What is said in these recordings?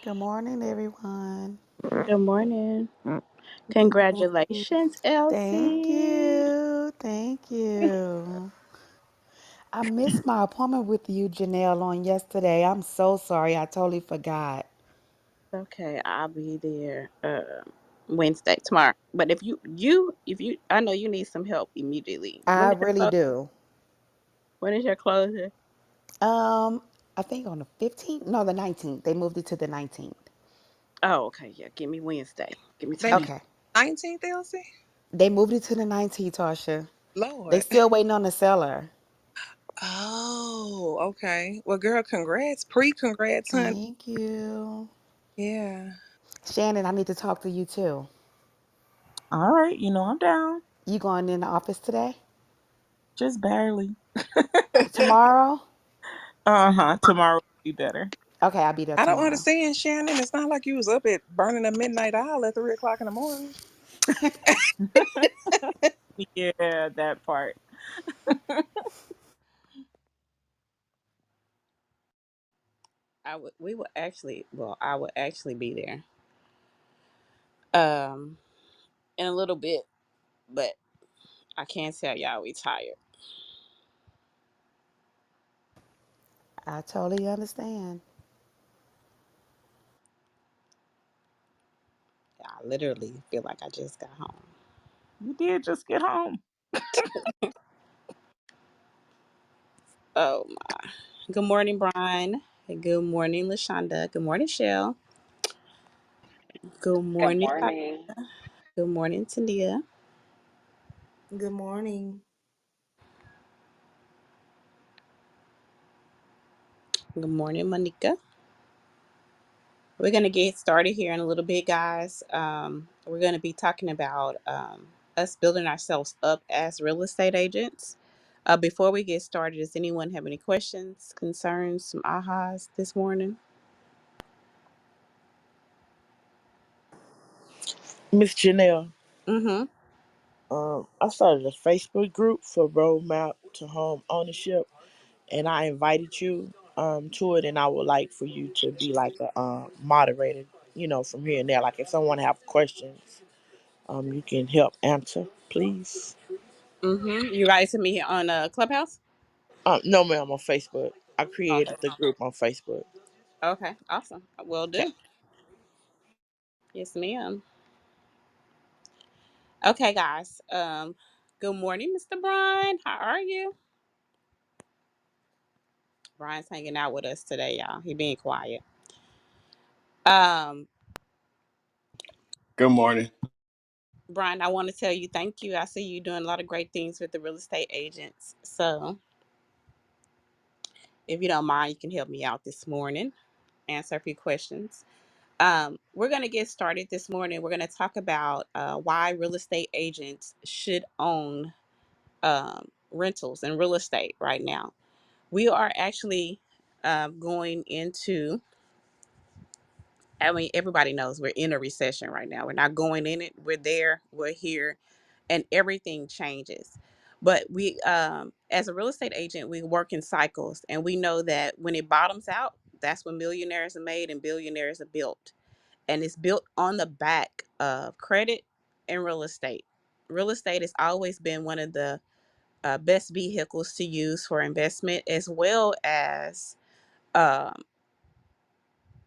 Good morning, everyone. Good morning. Good morning. Congratulations, Thank Elsie. you. Thank you. I missed my appointment with you, Janelle, on yesterday. I'm so sorry. I totally forgot. Okay, I'll be there Wednesday tomorrow. But if you I know you need some help immediately. I really do. When is your closure? Um, I think on the 15th, no, the 19th. They moved it to the 19th. Oh, okay, yeah. Give me Wednesday. Give me They moved time. Okay. 19th, Elsie? They moved it to the 19th, Tasha. They Lord. still waiting on the seller. Oh, okay. Well, girl, congrats. Pre-congrats, honey. Thank you. Yeah. Shannon, I need to talk to you too. All right, I'm down. You going in the office today? Just barely. Tomorrow? Tomorrow will be better. Okay, I'll be there I don't tomorrow. understand, Shannon. It's not like you was up at burning a midnight oil at 3 o'clock in the morning. Yeah, that part. I would actually be there. Um in a little bit, but I can't tell y'all we tired. I totally understand. I literally feel like I just got home. You did just get home. Oh my. Good morning, Brian. Good morning, Lashonda. Good morning, Shell. Good Good morning, morning. Good morning, Talia. Good morning. Good morning, Monica. We're going to get started here in a little bit, guys. We're going to be talking about us building ourselves up as real estate agents. Before we get started, does anyone have any questions, concerns, some ahas this morning? Miss Janelle, Mm-hmm. I started a Facebook group for Roadmap to Home Ownership, and I invited you to it, and I would like for you to be like a moderator, from here and there. Like if someone have questions, you can help answer, please. Mm-hmm. You guys to me here on Clubhouse? No, ma'am, on Facebook. I Okay. created the group on Facebook. Okay. Awesome. Will Okay. do. Yes, ma'am. Okay, guys. Good morning, Mr. Brian. How are you? Brian's hanging out with us today, y'all. He being quiet. Um, Good morning. Brian, I want to tell you thank you. I see you doing a lot of great things with the real estate agents. So, if you don't mind, you can help me out this morning, answer a few questions. We're going to get started this morning. We're going to talk about why real estate agents should own rentals and real estate right now. We are actually going into, I mean, everybody knows we're in a recession right now. We're not going in it, we're there, we're here, and everything changes. But we, as a real estate agent, we work in cycles, and we know that when it bottoms out, that's when millionaires are made and billionaires are built. And it's built on the back of credit and real estate. Real estate has always been one of the best vehicles to use for investment, as well as um,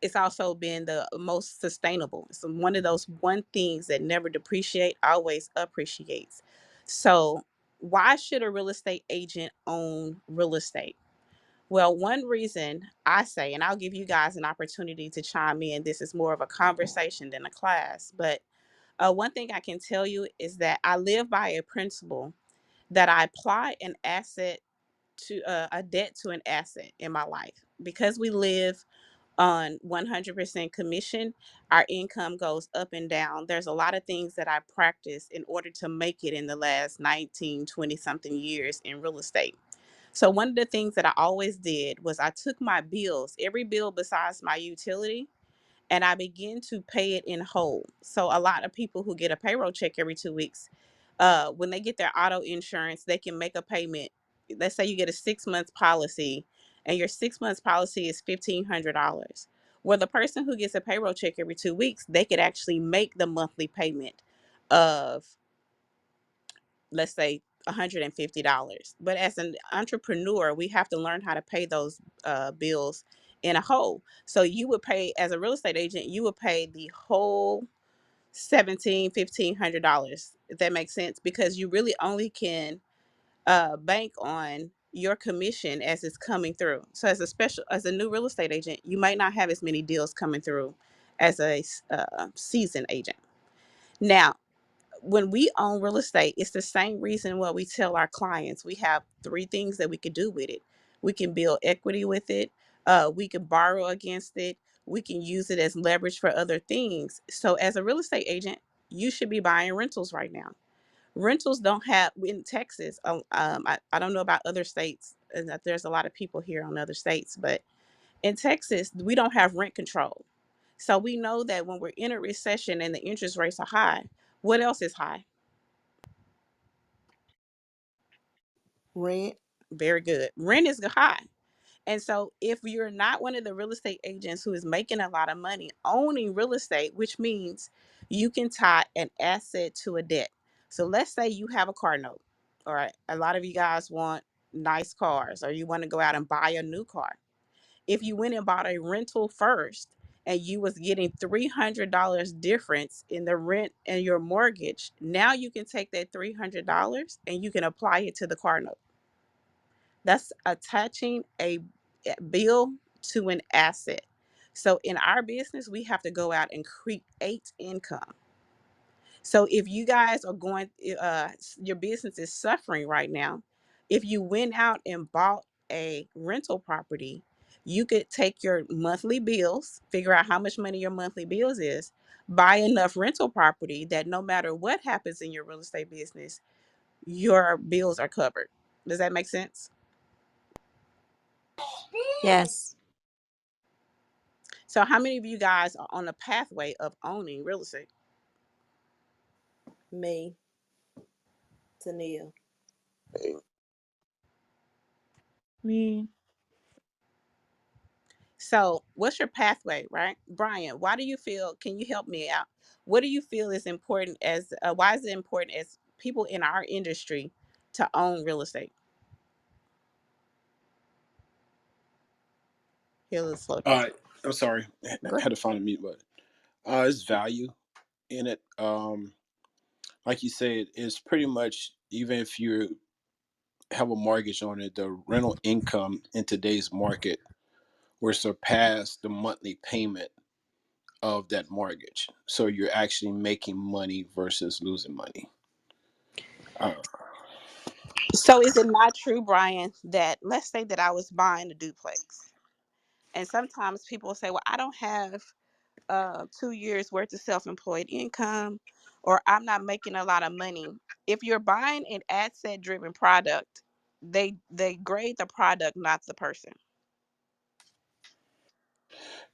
it's also been the most sustainable. It's one of those one things that never depreciate, always appreciates. So, why should a real estate agent own real estate? Well, one reason I say, and I'll give you guys an opportunity to chime in. This is more of a conversation than a class, but one thing I can tell you is that I live by a principle that I apply an asset to a debt to an asset in my life because we live on 100% commission. Our income goes up and down. There's a lot of things that I practiced in order to make it in the last 19, 20 something years in real estate. So one of the things that I always did was I took my bills, every bill besides my utility, and I begin to pay it in whole. So a lot of people who get a payroll check every 2 weeks, when they get their auto insurance, they can make a payment. Let's say you get a 6 month policy, and your 6 months policy is $1,500. Where the person who gets a payroll check every 2 weeks, they could actually make the monthly payment of, let's say, $150. But as an entrepreneur, we have to learn how to pay those bills in a whole. So you would pay, as a real estate agent, you would pay the whole 1,500 $1,500, if that makes sense, because you really only can bank on your commission as it's coming through. So as a new real estate agent, you might not have as many deals coming through as a seasoned agent. Now, when we own real estate, it's the same reason what we tell our clients. We have three things that we could do with it. We can build equity with it. We can borrow against it. We can use it as leverage for other things. So as a real estate agent, you should be buying rentals right now. Rentals don't have in Texas. I don't know about other states, and that there's a lot of people here on other states, but in Texas, we don't have rent control. So we know that when we're in a recession and the interest rates are high, what else is high? Rent. Very good. Rent is high. And so if you're not one of the real estate agents who is making a lot of money owning real estate, which means you can tie an asset to a debt. So let's say you have a car note. All right. A lot of you guys want nice cars, or you want to go out and buy a new car. If you went and bought a rental first and you was getting $300 difference in the rent and your mortgage, now you can take that $300 and you can apply it to the car note. That's attaching a bill to an asset. So in our business, we have to go out and create income. So if you guys are going, your business is suffering right now, if you went out and bought a rental property, you could take your monthly bills, figure out how much money your monthly bills is, buy enough rental property that no matter what happens in your real estate business, your bills are covered. Does that make sense? Yes. So how many of you guys are on the pathway of owning real estate? Me. Tania. Me. So what's your pathway, right? Brian, why do you feel, can you help me out? What do you feel is important as, why is it important as people in our industry to own real estate? Here's a slow down. I'm sorry, I Go ahead. had to find a mute button. It's value in it. Like you said, it's pretty much even if you have a mortgage on it, the rental income in today's market will surpass the monthly payment of that mortgage. So you're actually making money versus losing money. Uh, So is it not true, Brian, that let's say that I was buying a duplex, and sometimes people say, well, I don't have 2 years worth of self-employed income, or I'm not making a lot of money. If you're buying an asset driven product, they grade the product, not the person.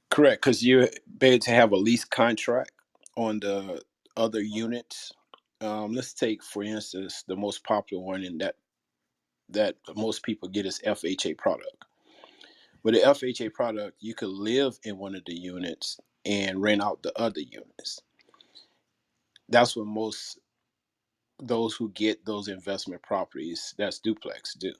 Correct, because you're able to have a lease contract on the other units. Let's take, for instance, the most popular one in that most people get is FHA product. With the FHA product, you could live in one of the units and rent out the other units. That's what most those who get those investment properties, that's duplex, do.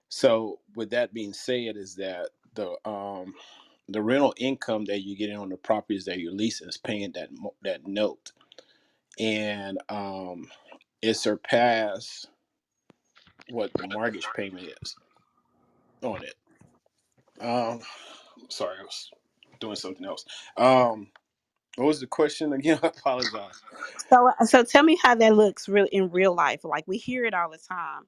So with that being said, is that the rental income that you're getting on the properties that you're leasing is paying that note, and it surpassed what the mortgage payment is on it. Um, Sorry, I was doing something else. What was the question again? I apologize. So tell me how that looks real in real life. Like we hear it all the time.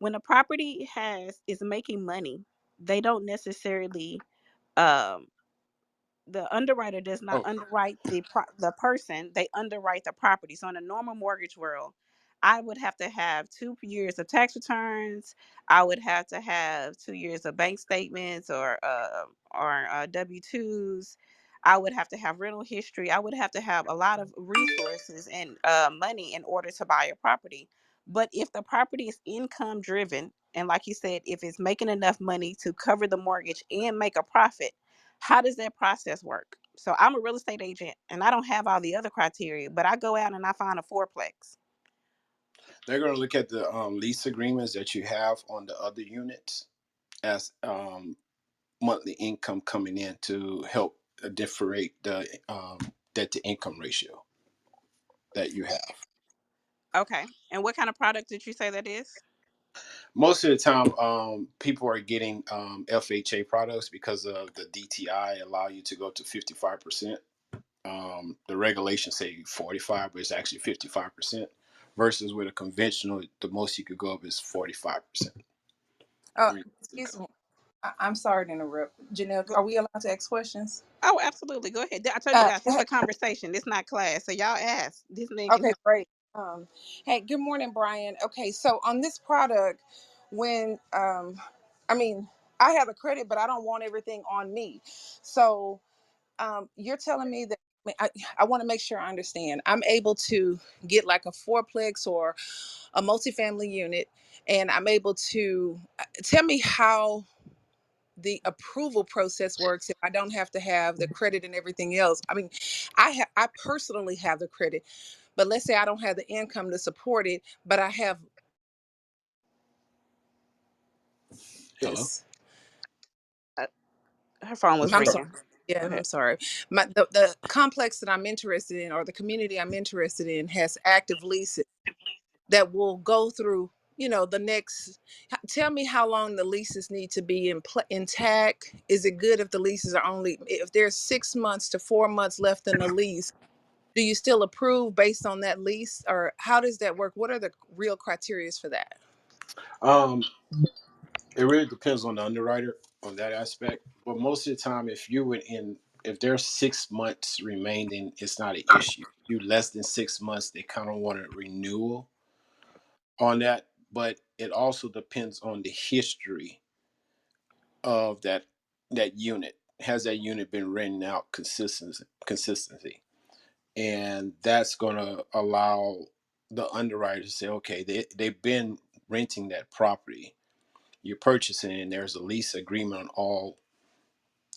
When a property has is making money, they don't necessarily um the underwriter does not Oh, underwrite the person, they underwrite the property. So in a normal mortgage world, I would have to have 2 years of tax returns. I would have to have 2 years of bank statements or W-2s. I would have to have rental history. I would have to have a lot of resources and money in order to buy a property. But if the property is income driven, and like you said, if it's making enough money to cover the mortgage and make a profit, How does that process work? So I'm a real estate agent and I don't have all the other criteria, but I go out and I find a fourplex. They're going to look at the lease agreements that you have on the other units as monthly income coming in to help differentiate the debt to income ratio that you have. Okay. And what kind of product did you say that is? Most of the time, people are getting FHA products because of the DTI allow you to go to 55%. The regulations say 45, but it's actually 55%. Versus with a conventional, the most you could go up is 45%. Uh, On your excuse income. me. I'm sorry to interrupt. Janelle, are we allowed to ask questions? Oh, absolutely. Go ahead. I told you guys, this is Hey, a conversation. This is not class. So y'all ask. This man can okay, help. great. Hey, good morning, Brian. Okay, so on this product, when I mean, I have a credit, but I don't want everything on me. So you're telling me that I want to make sure I understand. I'm able to get like a fourplex or a multifamily unit, and I'm able to tell me how the approval process works if I don't have to have the credit and everything else. I mean, I personally have the credit, but let's say I don't have the income to support it, but I have Hello? this. Uh, Her phone was I'm Oh, sorry. ringing. Go Yeah, I'm ahead. sorry. The complex that I'm interested in, or the community I'm interested in, has active leases that will go through, the next. Tell me how long the leases need to be intact. Is it good if the leases are only, if there's 6 months to 4 months left in the lease? Do you still approve based on that lease, or how does that work? What are the real criterias for that? um, it really depends on the underwriter on that aspect. But most of the time, if there's 6 months remaining, it's not an issue. You less than 6 months, they kind of want a renewal on that. But it also depends on the history of that unit. Has that unit been renting out consistency? And that's going to allow the underwriter to say, okay, they've been renting that property. You're purchasing, and there's a lease agreement on all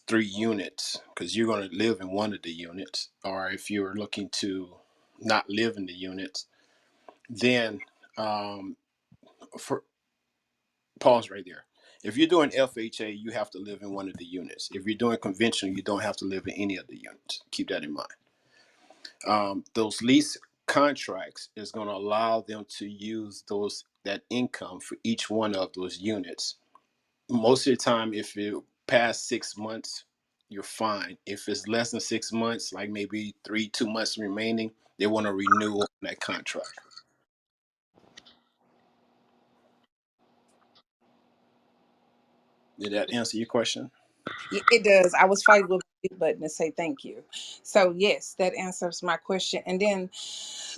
3 units because you're going to live in one of the units. Or if you're looking to not live in the units, then um, for pause right there. If you're doing FHA, you have to live in one of the units. If you're doing conventional, you don't have to live in any of the units. Keep that in mind. Those lease contracts is going to allow them to use that income for each one of those units. Most of the time, if you past 6 months, you're fine. If it's less than 6 months, like maybe 2 months remaining, they want to renew on that contract. Did that answer your question? It does. I was fighting with my mute button to say thank you. So yes, that answers my question. And then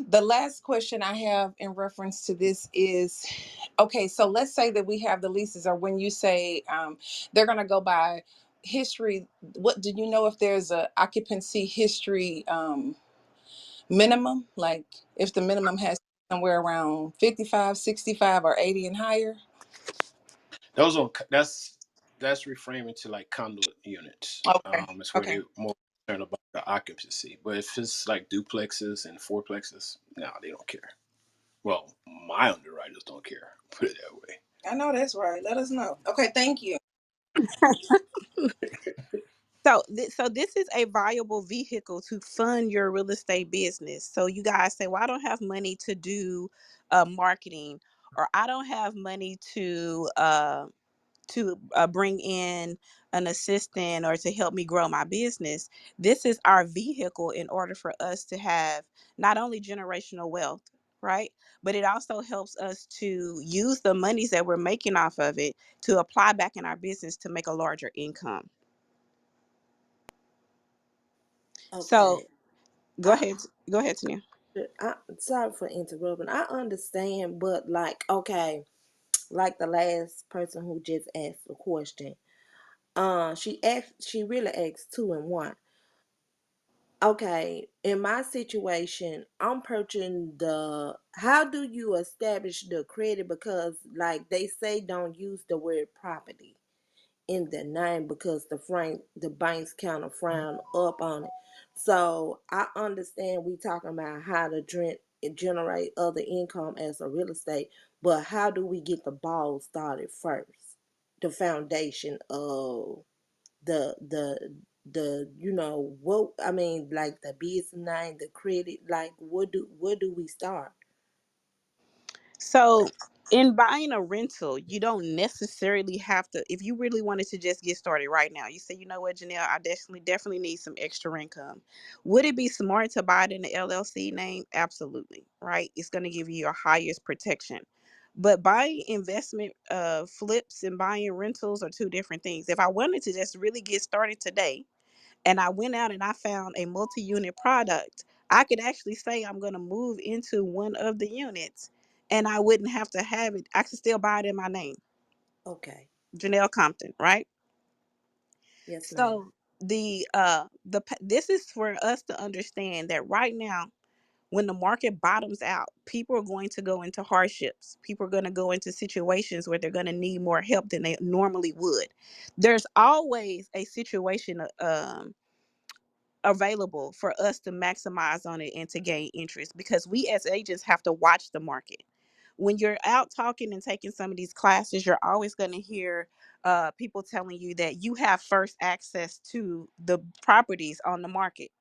the last question I have in reference to this is, okay, so let's say that we have the leases, or when you say they're going to go by history, what do you know if there's a occupancy history minimum? Like if the minimum has somewhere around 55, 65, or 80 and higher? Those are that's reframing to like conduit units. Okay. It's where Okay. they're more concerned about the occupancy. But if it's like duplexes and fourplexes, no, they don't care. Well, my underwriters don't care. Put it that way. I know that's right. Let us know. Okay, thank you. So, so this is a viable vehicle to fund your real estate business. So you guys say, "Well, I don't have money to do marketing, or I don't have money to bring in an assistant or to help me grow my business." This is our vehicle in order for us to have not only generational wealth, right? But it also helps us to use the monies that we're making off of it to apply back in our business to make a larger income. So Okay. go I, ahead. Go ahead, Tania. I sorry for interrupting. I understand, but like, okay, like the last person who just asked a question. She really asked two in one. Okay, in my situation, I'm purchasing the. How do you establish the credit? Because like they say, don't use the word property. in the name because the banks kind of frown up on it. So I understand we talking about how to generate other income as a real estate, but how do we get the ball started first? The foundation of the what I mean, like the business name, the credit, like where do we start? So in buying a rental, you don't necessarily have to, if you really wanted to just get started right now, you say, you know what, Janelle, I definitely need some extra income. Would it be smart to buy it in the LLC name? Absolutely. Right. It's going to give you your highest protection. But buying investment flips and buying rentals are two different things. If I wanted to just really get started today, and I went out and I found a multi-unit product, I could actually say I'm going to move into one of the units and I wouldn't have to have it. I could still buy it in my name, Okay. Janelle Compton, right? Yes, ma'am. So this is for us to understand that right now, when the market bottoms out, people are going to go into hardships. People are going to go into situations where they're going to need more help than they normally would. There's always a situation available for us to maximize on it and to gain interest, because we as agents have to watch the market. When you're out talking and taking some of these classes, you're always going to hear people telling you that you have first access to the properties on the market.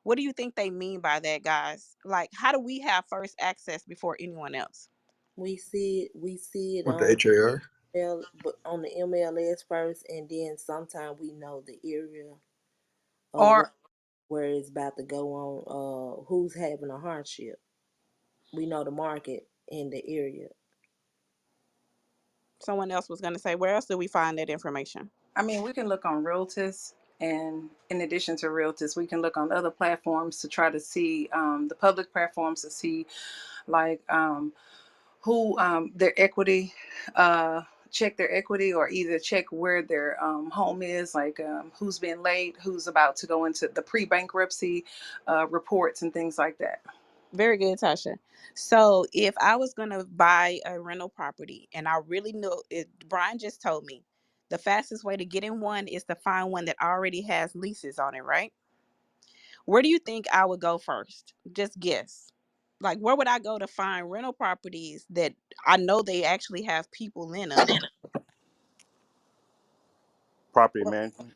What do you think they mean by that, guys? Like, how do we have first access before anyone else? We see it With the on HAR. but on the MLS first, and then sometimes we know the area of Or where it's about to go on. Who's having a hardship? We know the market in the area. Someone else was going to say, where else do we find that information? I mean, we can look on Realtors, and in addition to Realtors, we can look on other platforms to try to see the public platforms to see like who their equity, check their equity, or either check where their home is, like who's been late, who's about to go into the pre-bankruptcy reports and things like that. Very good, Tasha. So if I was gonna buy a rental property and I really know it, Brian just told me the fastest way to get in one is to find one that already has leases on it, right? Where do you think I would go first? Just guess. Like, where would I go to find rental properties that I know they actually have people in them? Property management.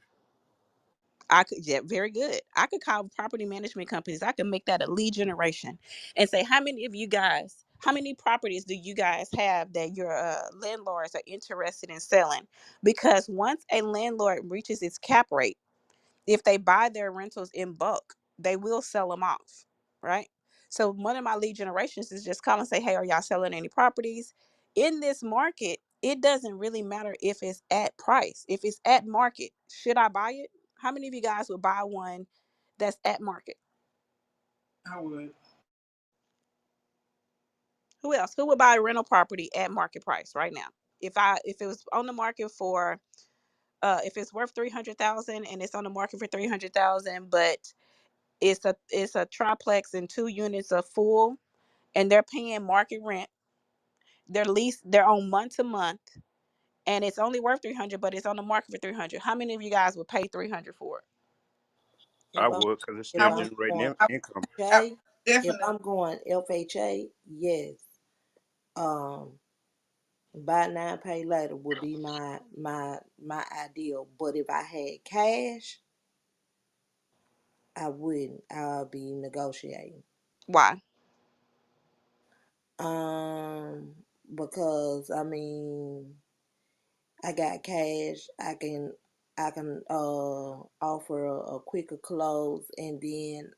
I could, yeah, very good. I could call property management companies. I could make that a lead generation and say, how many of you guys, how many properties do you guys have that your landlords are interested in selling? Because once a landlord reaches its cap rate, if they buy their rentals in bulk, they will sell them off, right? So one of my lead generations is just call and say, hey, are y'all selling any properties? In this market, it doesn't really matter if it's at price. If it's at market, should I buy it? How many of you guys would buy one that's at market? I would. Who else? Who would buy a rental property at market price right now? If it was on the market for if it's worth 300,000 and it's on the market for 300,000, but it's a triplex and two units are full and they're paying market rent. They're on month to month and it's only worth 300 but it's on the market for 300. How many of you guys would pay 300 for it? I If I'm would, because it's if I still would. I'm generating going I, income. I FHA, if definitely. I'm going FHA, yes. Um, buy now, pay later would be my ideal. But if I had cash, I wouldn't. I'll be negotiating. Why? Um, because I mean, I got cash. I can offer a quicker close, and then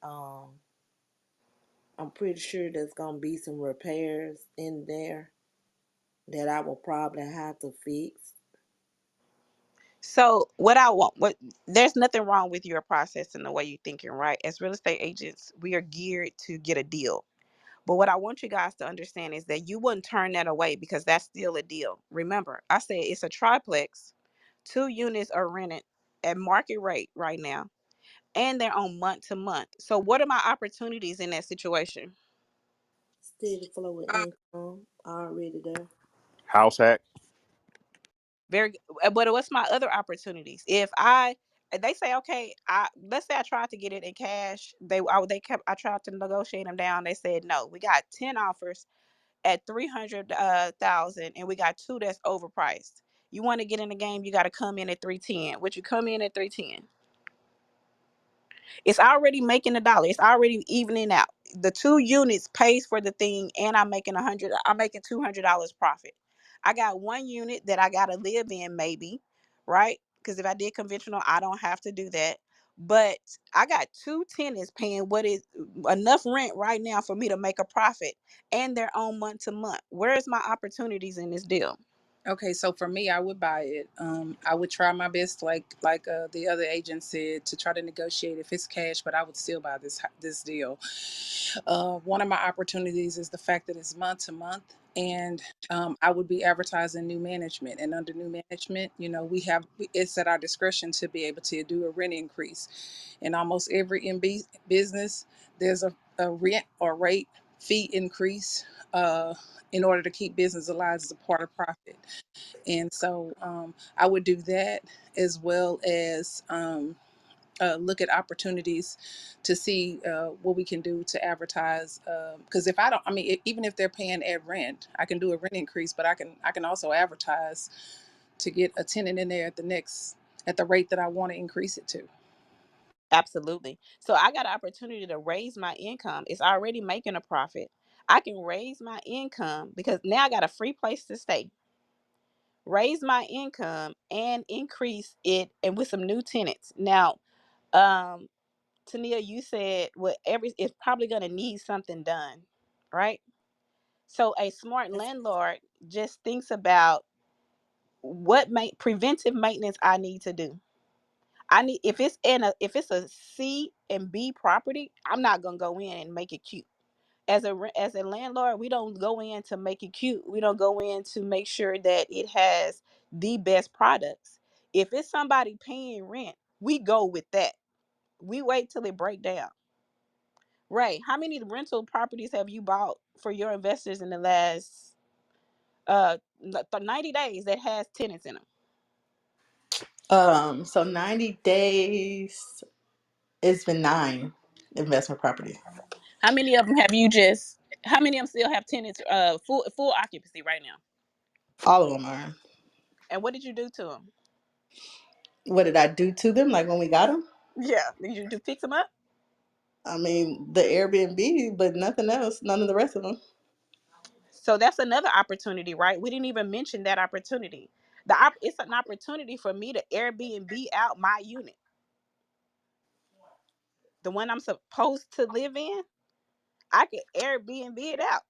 I'm pretty sure there's gonna be some repairs in there that I will probably have to fix. So what I want, what there's nothing wrong with your process and the way you're thinking, right? As real estate agents, we are geared to get a deal. But what I want you guys to understand is that you wouldn't turn that away because that's still a deal. Remember, I said it's a triplex. Two units are rented at market rate right now, and they're on month to month. So, what are my opportunities in that situation? Steady flow of Uh, income already there. House hack. Very but what's my other opportunities? If I they say okay, I let's say I tried to get it in cash. They kept I tried to negotiate them down. They said no. We got 10 offers at 300,000, and we got two that's overpriced. You want to get in the game, you got to come in at 310. Would you come in at 310? It's already making a dollar. It's already evening out. The two units pays for the thing, and I'm making 100. I'm making $200 profit. I got one unit that I gotta live in, maybe, right? Because if I did conventional, I don't have to do that. But I got two tenants paying what is enough rent right now for me to make a profit, and they're on month to month. Where's my opportunities in this deal? Okay, so for me, I would buy it. I would try my best, like the other agent said, to try to negotiate if it's cash, but I would still buy this deal. One of my opportunities is the fact that it's month to month, and I would be advertising new management. And under new management, it's at our discretion to be able to do a rent increase. In almost every business, there's a rent or rate fee increase. In order to keep business alive as a part of profit. And so I would do that, as well as look at opportunities to see what we can do to advertise. Because if I don't, I mean, even if they're paying at rent, I can do a rent increase, but I can also advertise to get a tenant in there at the rate that I want to increase it to. Absolutely. So I got an opportunity to raise my income. It's already making a profit. I can raise my income because now I got a free place to stay. Raise my income and increase it, and with some new tenants. Now, um, Tania, you said what every it's probably gonna need something done, right? So a smart landlord just thinks about what preventive maintenance I need to do. I need if it's a C and B property, I'm not gonna go in and make it cute. As a landlord, we don't go in to make it cute. We don't go in to make sure that it has the best products. If it's somebody paying rent, we go with that. We wait till it break down. Ray, how many rental properties have you bought for your investors in the last 90 days that has tenants in them? So 90 days, it's been 9 investment properties. How many of them have you just? How many of them still have tenants? Full occupancy right now. All of them are. And what did you do to them? What did I do to them? Like when we got them? Yeah, did you do fix them up? I mean, the Airbnb, but nothing else. None of the rest of them. So that's another opportunity, right? We didn't even mention that opportunity. It's an opportunity for me to Airbnb out my unit, the one I'm supposed to live in. I could Airbnb it out.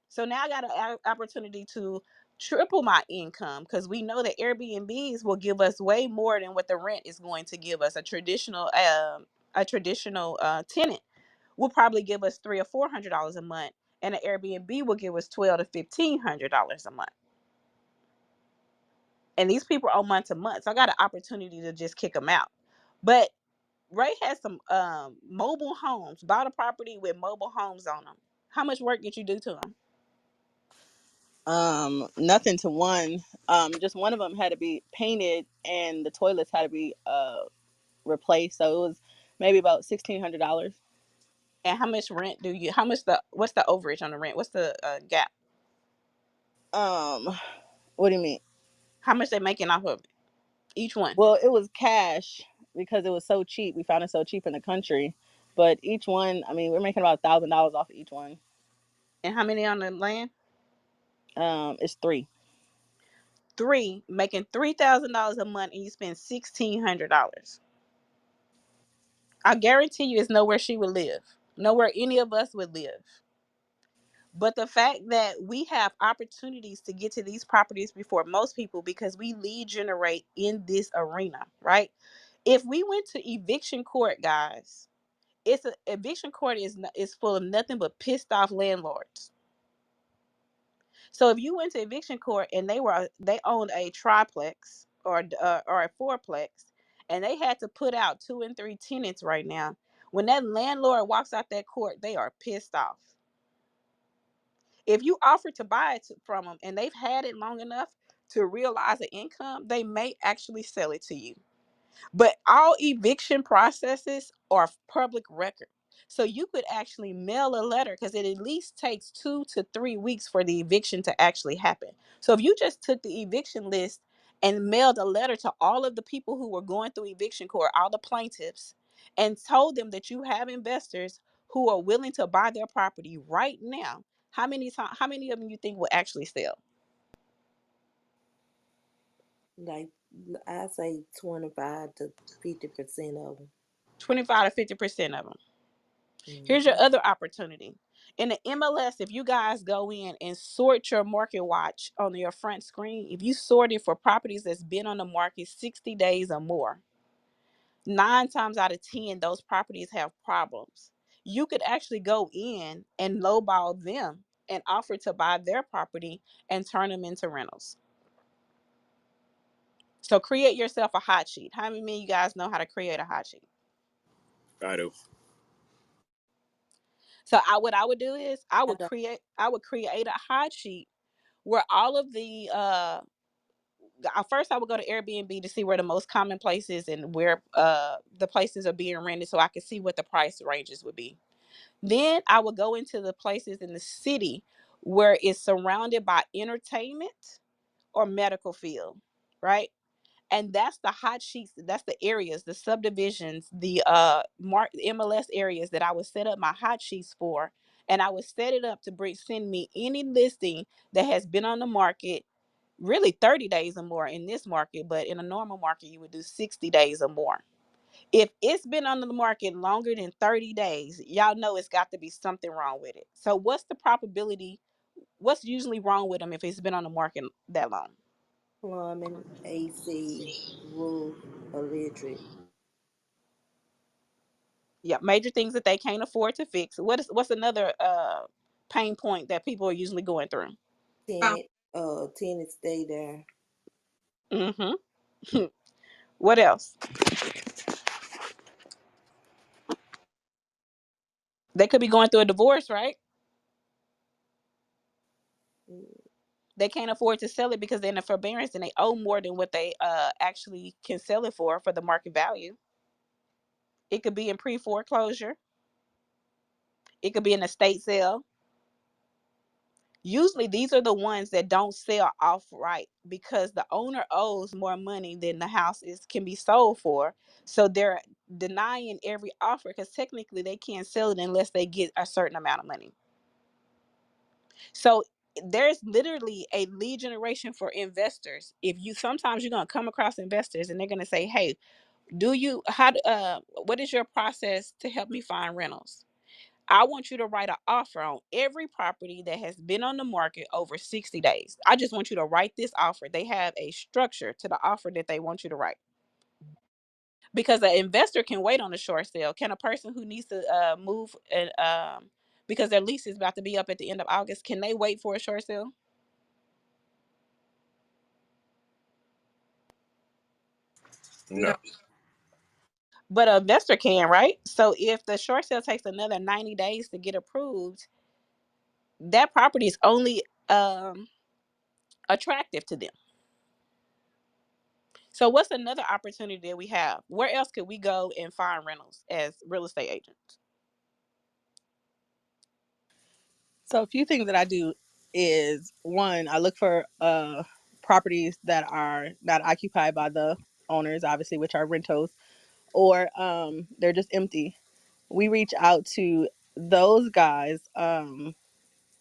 So now I got an opportunity to triple my income because we know that Airbnbs will give us way more than what the rent is going to give us. A traditional tenant will probably give us $300 or $400 a month, and an Airbnb will give us $1,200 to $1,500 a month. And these people are on month to month, so I got an opportunity to just kick them out. But Ray has some mobile homes. Bought a property with mobile homes on them. How much work did you do to them? Nothing to one. Just one of them had to be painted, and the toilets had to be replaced. So it was maybe about $1,600. And how much rent do you? How much what's the overage on the rent? What's the gap? Um, what do you mean? How much they making off of it? Each one. Well, it was cash because it was so cheap. We found it so cheap in the country. But each one, I mean, we're making about $1,000 off of each one. And how many on the land? It's three. Three, making $3,000 a month, and you spend $1,600. I guarantee you, it's nowhere she would live. Nowhere any of us would live. But the fact that we have opportunities to get to these properties before most people because we lead generate in this arena, right? If we went to eviction court, guys, eviction court is full of nothing but pissed off landlords. So if you went to eviction court and they owned a triplex or a fourplex, and they had to put out 2 and 3 tenants right now, when that landlord walks out that court, they are pissed off. If you offer to buy it from them and they've had it long enough to realize the income, they may actually sell it to you. But all eviction processes are public record. So you could actually mail a letter because it at least takes 2 to 3 weeks for the eviction to actually happen. So if you just took the eviction list and mailed a letter to all of the people who were going through eviction court, all the plaintiffs, and told them that you have investors who are willing to buy their property right now, how many of them you think will actually sell? Like I say 25 to 50% of them. 25 to 50% of them. Here's your Hmm. other opportunity. In the MLS, if you guys go in and sort your market watch on your front screen, if you sort it for properties that's been on the market 60 days or more, 9 times out of 10, those properties have problems. You could actually go in and lowball them and offer to buy their property and turn them into rentals. So create yourself a hot sheet. How many of you guys know how to create a hot sheet? I do. So what I would do is I don't. I would create a hot sheet where all of the first I would go to Airbnb to see where the most common places and where the places are being rented so I could see what the price ranges would be. Then I would go into the places in the city where it's surrounded by entertainment or medical field, right? And that's the hot sheets, that's the areas, the subdivisions, the MLS areas that I would set up my hot sheets for. And I would set it up to send me any listing that has been on the market really 30 days or more in this market, but in a normal market you would do 60 days or more. If it's been on the market longer than 30 days, y'all know it's got to be something wrong with it. So what's the probability, what's usually wrong with them if it's been on the market that long? Plumbing, AC, roof, electric. Yeah, major things that they can't afford to fix. What's another pain point that people are usually going through? Tenant stay there. Mm-hmm. What else? They could be going through a divorce, right? Mm, They can't afford to sell it because they're in a forbearance and they owe more than what they actually can sell it for the market value. It could be in pre-foreclosure. It could be an estate sale. Usually these are the ones that don't sell outright because the owner owes more money than the house is can be sold for. So they're denying every offer because technically they can't sell it unless they get a certain amount of money. So there's literally a lead generation for investors. If you sometimes you're gonna come across investors and they're gonna say, "Hey, do you what is your process to help me find rentals?" I want you to write an offer on every property that has been on the market over 60 days. I just want you to write this offer. They have a structure to the offer that they want you to write. Because an investor can wait on a short sale. Can a person who needs to move and because their lease is about to be up at the end of August, can they wait for a short sale? No. But an investor can, right? So if the short sale takes another 90 days to get approved, that property is only attractive to them. So what's another opportunity that we have? Where else could we go and find rentals as real estate agents? So a few things that I do is, one, I look for properties that are not occupied by the owners, obviously, which are rentals, or they're just empty. We reach out to those guys. Hold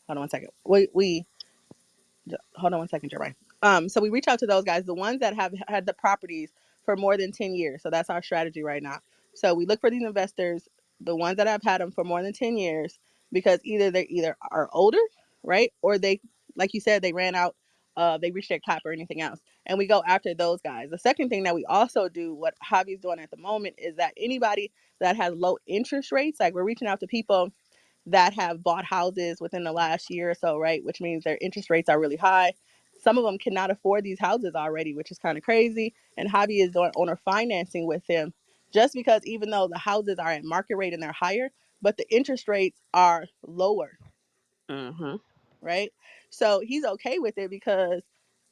on one second. We hold on one second, Jeremiah. So we reach out to those guys, the ones that have had the properties for more than 10 years. So that's our strategy right now. So we look for these investors, the ones that have had them for more than 10 years, because either they either are older, right? Or they, like you said, they ran out, they reached their cap or anything else. And we go after those guys. The second thing that we also do, what Javi's doing at the moment, is that anybody that has low interest rates, like we're reaching out to people that have bought houses within the last year or so, right? Which means their interest rates are really high. Some of them cannot afford these houses already, which is kind of crazy. And Javi is doing owner financing with them just because even though the houses are at market rate and they're higher, but the interest rates are lower. Mm-hmm. right? So he's okay with it because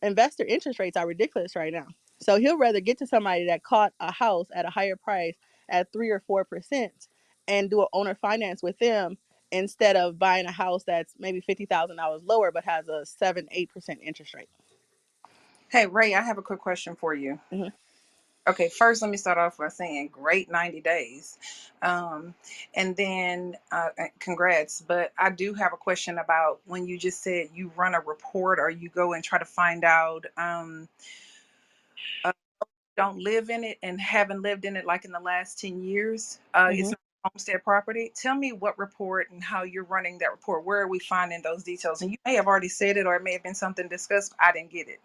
investor interest rates are ridiculous right now. So he'll rather get to somebody that caught a house at a higher price at 3 or 4% and do an owner finance with them instead of buying a house that's maybe $50,000 lower but has a 7-8% interest rate. Hey, Ray, I have a quick question for you. Hmm. Okay, first, let me start off by saying great 90 days. Um, and then congrats. But I do have a question about when you just said you run a report or you go and try to find out, uh, don't live in it and haven't lived in it like in the last 10 years. It's Hmm. not homestead property. Tell me what report and how you're running that report. Where are we finding those details? And you may have already said it or it may have been something discussed. I didn't get it.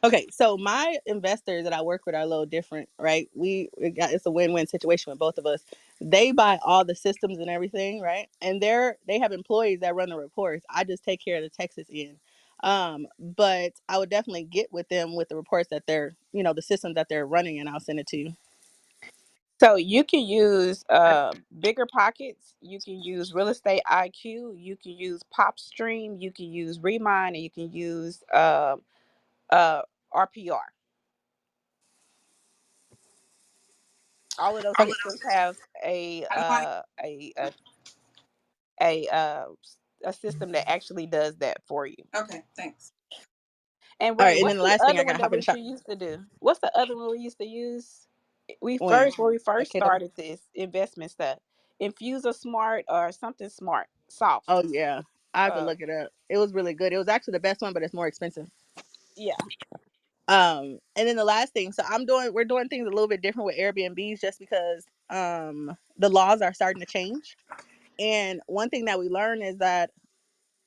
Okay, so my investors that I work with are a little different, right? It's a win-win situation with both of us. They buy all the systems and everything, right? And they have employees that run the reports. I just take care of the Texas end. But I would definitely get with them with the reports that the systems that they're running, and I'll send it to you. So you can use bigger pockets. You can use real estate IQ. You can use PopStream. You can use Remind, and you can use uh, RPR. All of those Okay. systems have a uh, a system that actually does that for you. Okay, thanks. And All Ray, right, and then what's the the last thing other I one gotta that hop in the we shop. used to do? What's the other one we used to use? When we When first at started KW. this investment stuff, Infuser Smart or something smart, soft. Oh yeah, I have to Uh, look it up. It was really good. It was actually the best one, but it's more expensive. yeah. And then the last thing, so we're doing things a little bit different with Airbnbs just because the laws are starting to change. And one thing that we learned is that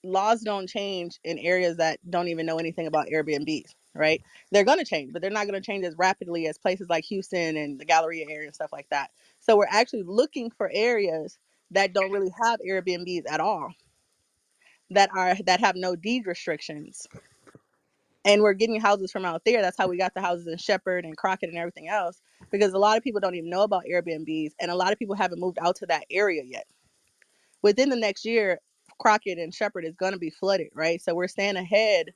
laws don't change in areas that don't even know anything about Airbnbs, right? They're going to change, but they're not going to change as rapidly as places like Houston and the Galleria area and stuff like that. So we're actually looking for areas that don't really have Airbnbs at all, that have no deed restrictions, and we're getting houses from out there. That's how we got the houses in Shepherd and Crockett and everything else, because a lot of people don't even know about Airbnbs, and a lot of people haven't moved out to that area yet. Within the next year, Crockett and Shepherd is going to be flooded, right? So we're staying ahead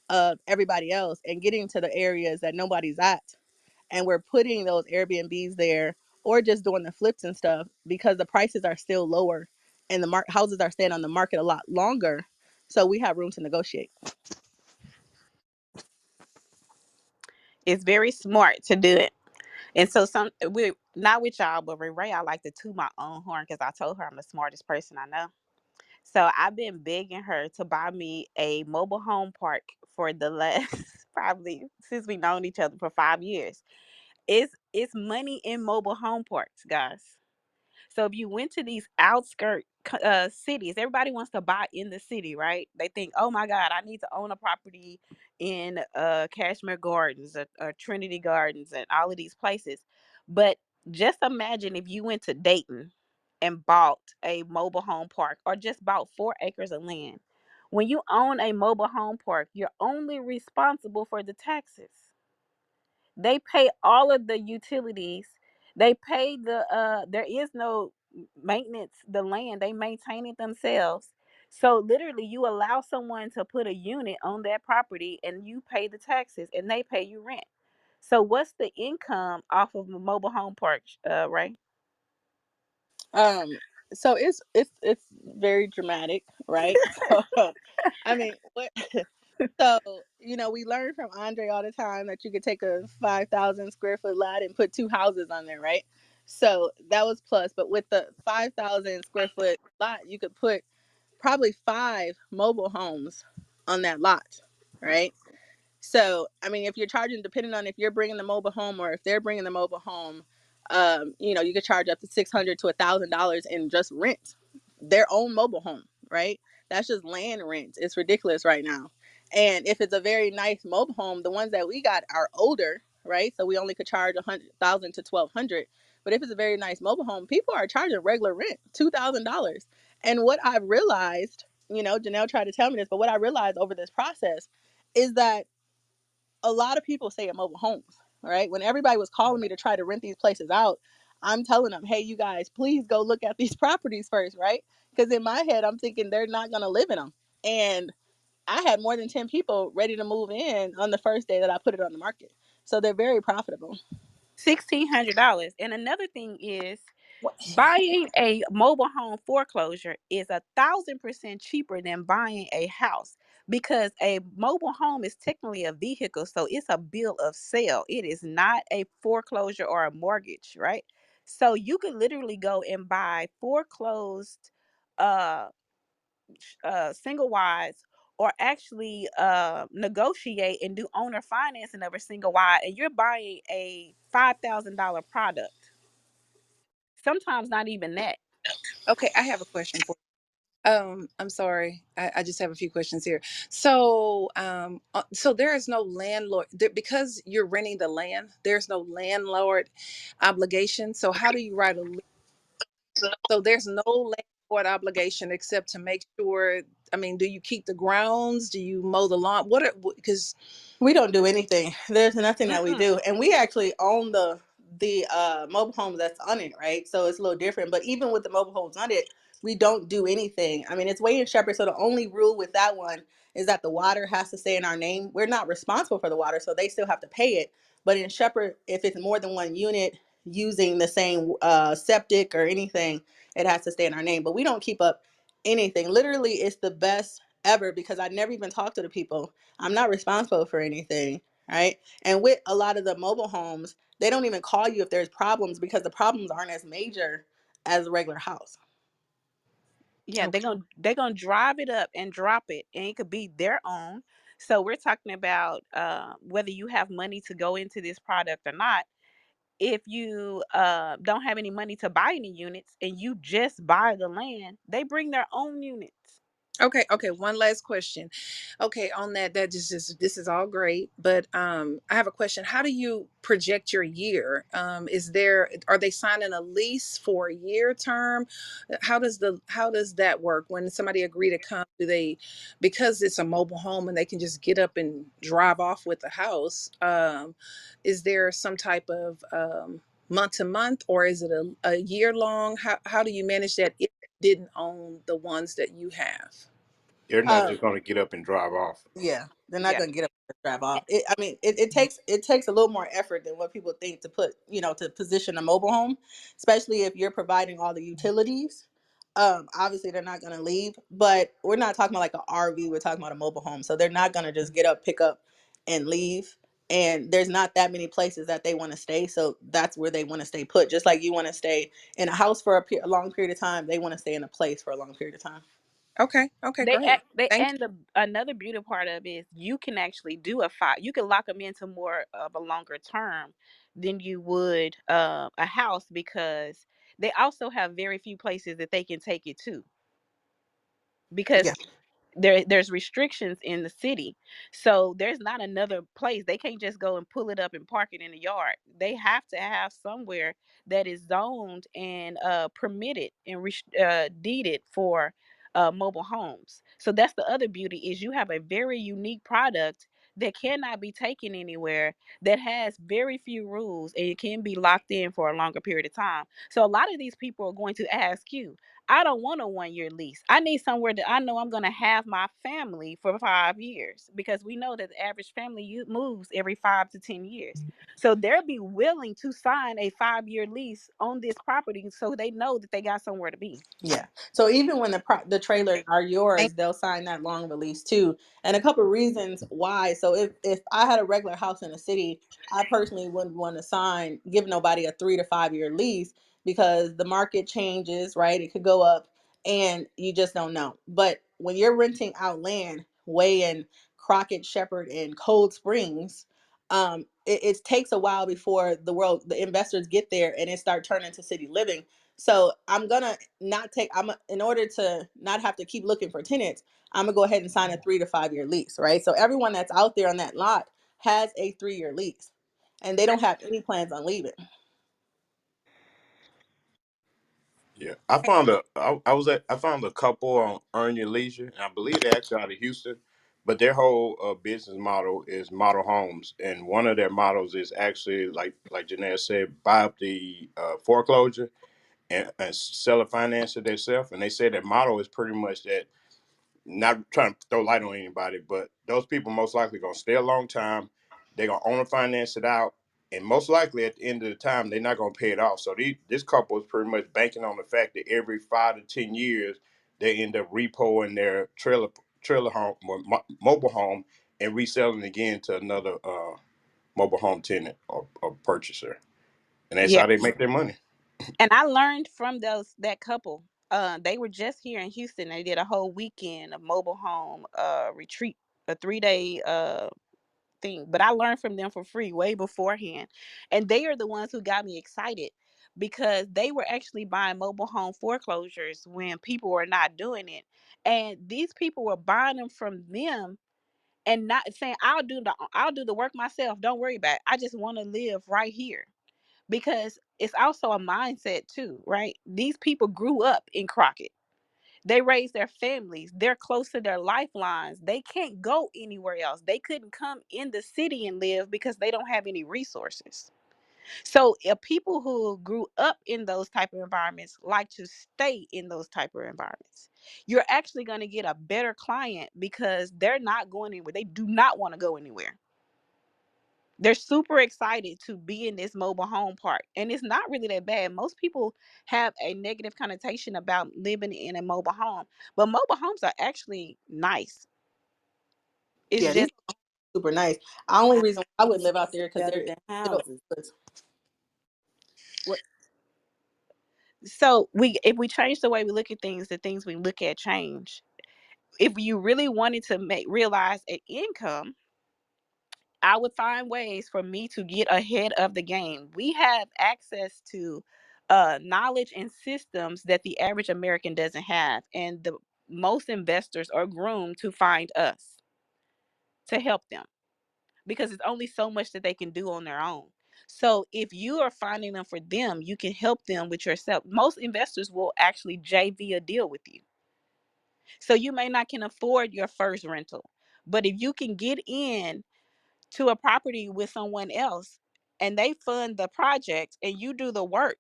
of everybody else and getting to the areas that nobody's at, and we're putting those Airbnbs there or just doing the flips and stuff because the prices are still lower and the houses are staying on the market a lot longer, so we have room to negotiate. It's very smart to do it. And so we not with y'all, but Ray, I like to toot my own horn because I told her I'm the smartest person I know. So I've been begging her to buy me a mobile home park for the last probably since we known each other for 5 years. It's money in mobile home parks, guys. So if you went to these outskirt cities, everybody wants to buy in the city, right? They think, oh my God, I need to own a property in Cashmere Gardens or Trinity Gardens and all of these places. But just imagine if you went to Dayton and bought a mobile home park or just bought 4 acres of land. When you own a mobile home park, you're only responsible for the taxes. They pay all of the utilities. They pay there is no maintenance, the land, they maintain it themselves. So literally you allow someone to put a unit on that property and you pay the taxes and they pay you rent. So what's the income off of a mobile home park, Ray? Um, so it's very dramatic, right? So, I mean, so we learn from Andre all the time that you could take a 5,000 square foot lot and put two houses on there, right? So that was plus, but with the 5,000 square foot lot, you could put probably five mobile homes on that lot, right? So, I mean, if you're charging, depending on if you're bringing the mobile home or if they're bringing the mobile home, you could charge up to $600 to $1,000 in just rent, their own mobile home, right? That's just land rent. It's ridiculous right now. And if it's a very nice mobile home, the ones that we got are older, right? So we only could charge 100,000 to 1,200. But if it's a very nice mobile home, people are charging regular rent, $2,000. And what I've realized, Janelle tried to tell me this, but what I realized over this process is that a lot of people stay at mobile homes, right? When everybody was calling me to try to rent these places out, I'm telling them, hey, you guys, please go look at these properties first, right? Because in my head, I'm thinking they're not going to live in them. And I had more than 10 people ready to move in on the first day that I put it on the market. So they're very profitable. $1,600. And another thing is, What? buying a mobile home foreclosure is 1,000% cheaper than buying a house, because a mobile home is technically a vehicle, so it's a bill of sale. It is not a foreclosure or a mortgage, right? So you could literally go and buy foreclosed uh single wides, or actually negotiate and do owner financing of a single wide, and you're buying a $5,000 product. Sometimes not even that. Okay, I have a question for I'm sorry. I just have a few questions here. So there is no landlord because you're renting the land. There's no landlord obligation. So how do you write a lease? So there's no landlord obligation except to make sure. I mean, do you keep the grounds? Do you mow the lawn? What? Because We don't do anything. There's nothing that we Mm-mm. do, and we actually own the mobile home that's on it, right? So it's a little different. But even with the mobile homes on it, we don't do anything. I mean, it's way in Shepherd, so the only rule with that one is that the water has to stay in our name. We're not responsible for the water, so they still have to pay it. But in Shepherd, if it's more than one unit using the same septic or anything, it has to stay in our name. But we don't keep up anything. Literally, it's the best ever because I never even talk to the people. I'm not responsible for anything, right? And with a lot of the mobile homes, they don't even call you if there's problems because the problems aren't as major as a regular house. Yeah, okay, they're gonna drive it up and drop it, and it could be their own. So we're talking about whether you have money to go into this product or not. If you don't have any money to buy any units and you just buy the land, they bring their own units. okay. One last question. Okay, on that just is this is all great, but I have a question. How do you project your year? Is there are they signing a lease for a year term? How does that work when somebody agree to come? Do they, because it's a mobile home and they can just get up and drive off with the house? Is there some type of month to month, or is it a year long? How do you manage that if you didn't own the ones that you have? They're not Um, just going to get up and drive off. Yeah, they're not Yeah. gonna get up and drive off. I mean, it takes a little more effort than what people think to put, to position a mobile home, especially if you're providing all the utilities. Obviously they're not gonna leave, but we're not talking about like an RV. We're talking about a mobile home, so they're not gonna just get up, pick up, and leave. And there's not that many places that they want to stay, so that's where they want to stay put. Just like you want to stay in a house for a long period of time, they want to stay in a place for a long period of time. Okay, great. They Thank and the another beauty part of it is you can actually do a five. You can lock them into more of a longer term than you would a house, because they also have very few places that they can take it to, Yeah, because there's restrictions in the city. So there's not another place. They can't just go and pull it up and park it in the yard. They have to have somewhere that is zoned and permitted and deeded for mobile homes. So that's the other beauty, is you have a very unique product that cannot be taken anywhere, that has very few rules, and it can be locked in for a longer period of time. So a lot of these people are going to ask you, I don't want a 1 year lease. I need somewhere that I know I'm going to have my family for 5 years, because we know that the average family moves every 5 to 10 years. So they'll be willing to sign a 5 year lease on this property so they know that they got somewhere to be. yeah. So even when the trailers are thank yours, they'll sign that long release too. And a couple of reasons why. So if I had a regular house in a city, I personally wouldn't want to give nobody a 3 to 5 year lease because the market changes, right? It could go up and you just don't know. But when you're renting out land way in Crockett, Shepherd, and Cold Springs, it takes a while before the investors get there and it start turning to city living. So I'm gonna not take. In order to not have to keep looking for tenants, I'm gonna go ahead and sign a 3 to 5 year lease, right? So everyone that's out there on that lot has a 3 year lease, and they don't have any plans on leaving. Yeah, I found a couple on Earn Your Leisure, and I believe they're actually out of Houston, but their whole business model is model homes, and one of their models is actually like Janelle said, buy up the foreclosure and sell a finance it themselves, and they say their model is pretty much that Not trying to throw light on anybody, but those people most likely gonna stay a long time. They're gonna own and finance it out, and most likely at the end of the time, they're not gonna pay it off. So this couple is pretty much banking on the fact that every 5 to 10 years they end up repoing their trailer home, mobile home, and reselling again to another mobile home tenant or purchaser, and that's Yeah. how they make their money. And I learned from that couple. They were just here in Houston. They did a whole weekend of mobile home retreat, a 3 day thing. But I learned from them for free way beforehand. And they are the ones who got me excited because they were actually buying mobile home foreclosures when people were not doing it. And these people were buying them from them and not saying I'll do the work myself. Don't worry about it. I just want to live right here. Because it's also a mindset too, right? These people grew up in Crockett. They raised their families. They're close to their lifelines. They can't go anywhere else. They couldn't come in the city and live because they don't have any resources. So if people who grew up in those type of environments like to stay in those type of environments, you're actually going to get a better client because they're not going anywhere. They do not want to go anywhere. They're super excited to be in this mobile home park. And it's not really that bad. Most people have a negative connotation about living in a mobile home, but mobile homes are actually nice. It's Yeah, these just are super nice. The only I reason I would think live out it's there because better there is than still houses. what so we if we change the way we look at things, the things we look at change. If you really wanted to make realize an income, I would find ways for me to get ahead of the game. We have access to knowledge and systems that the average American doesn't have. And the most investors are groomed to find us to help them because it's only so much that they can do on their own. So if you are finding them for them, you can help them with yourself. Most investors will actually JV a deal with you. So you may not can afford your first rental, but if you can get in to a property with someone else and they fund the project and you do the work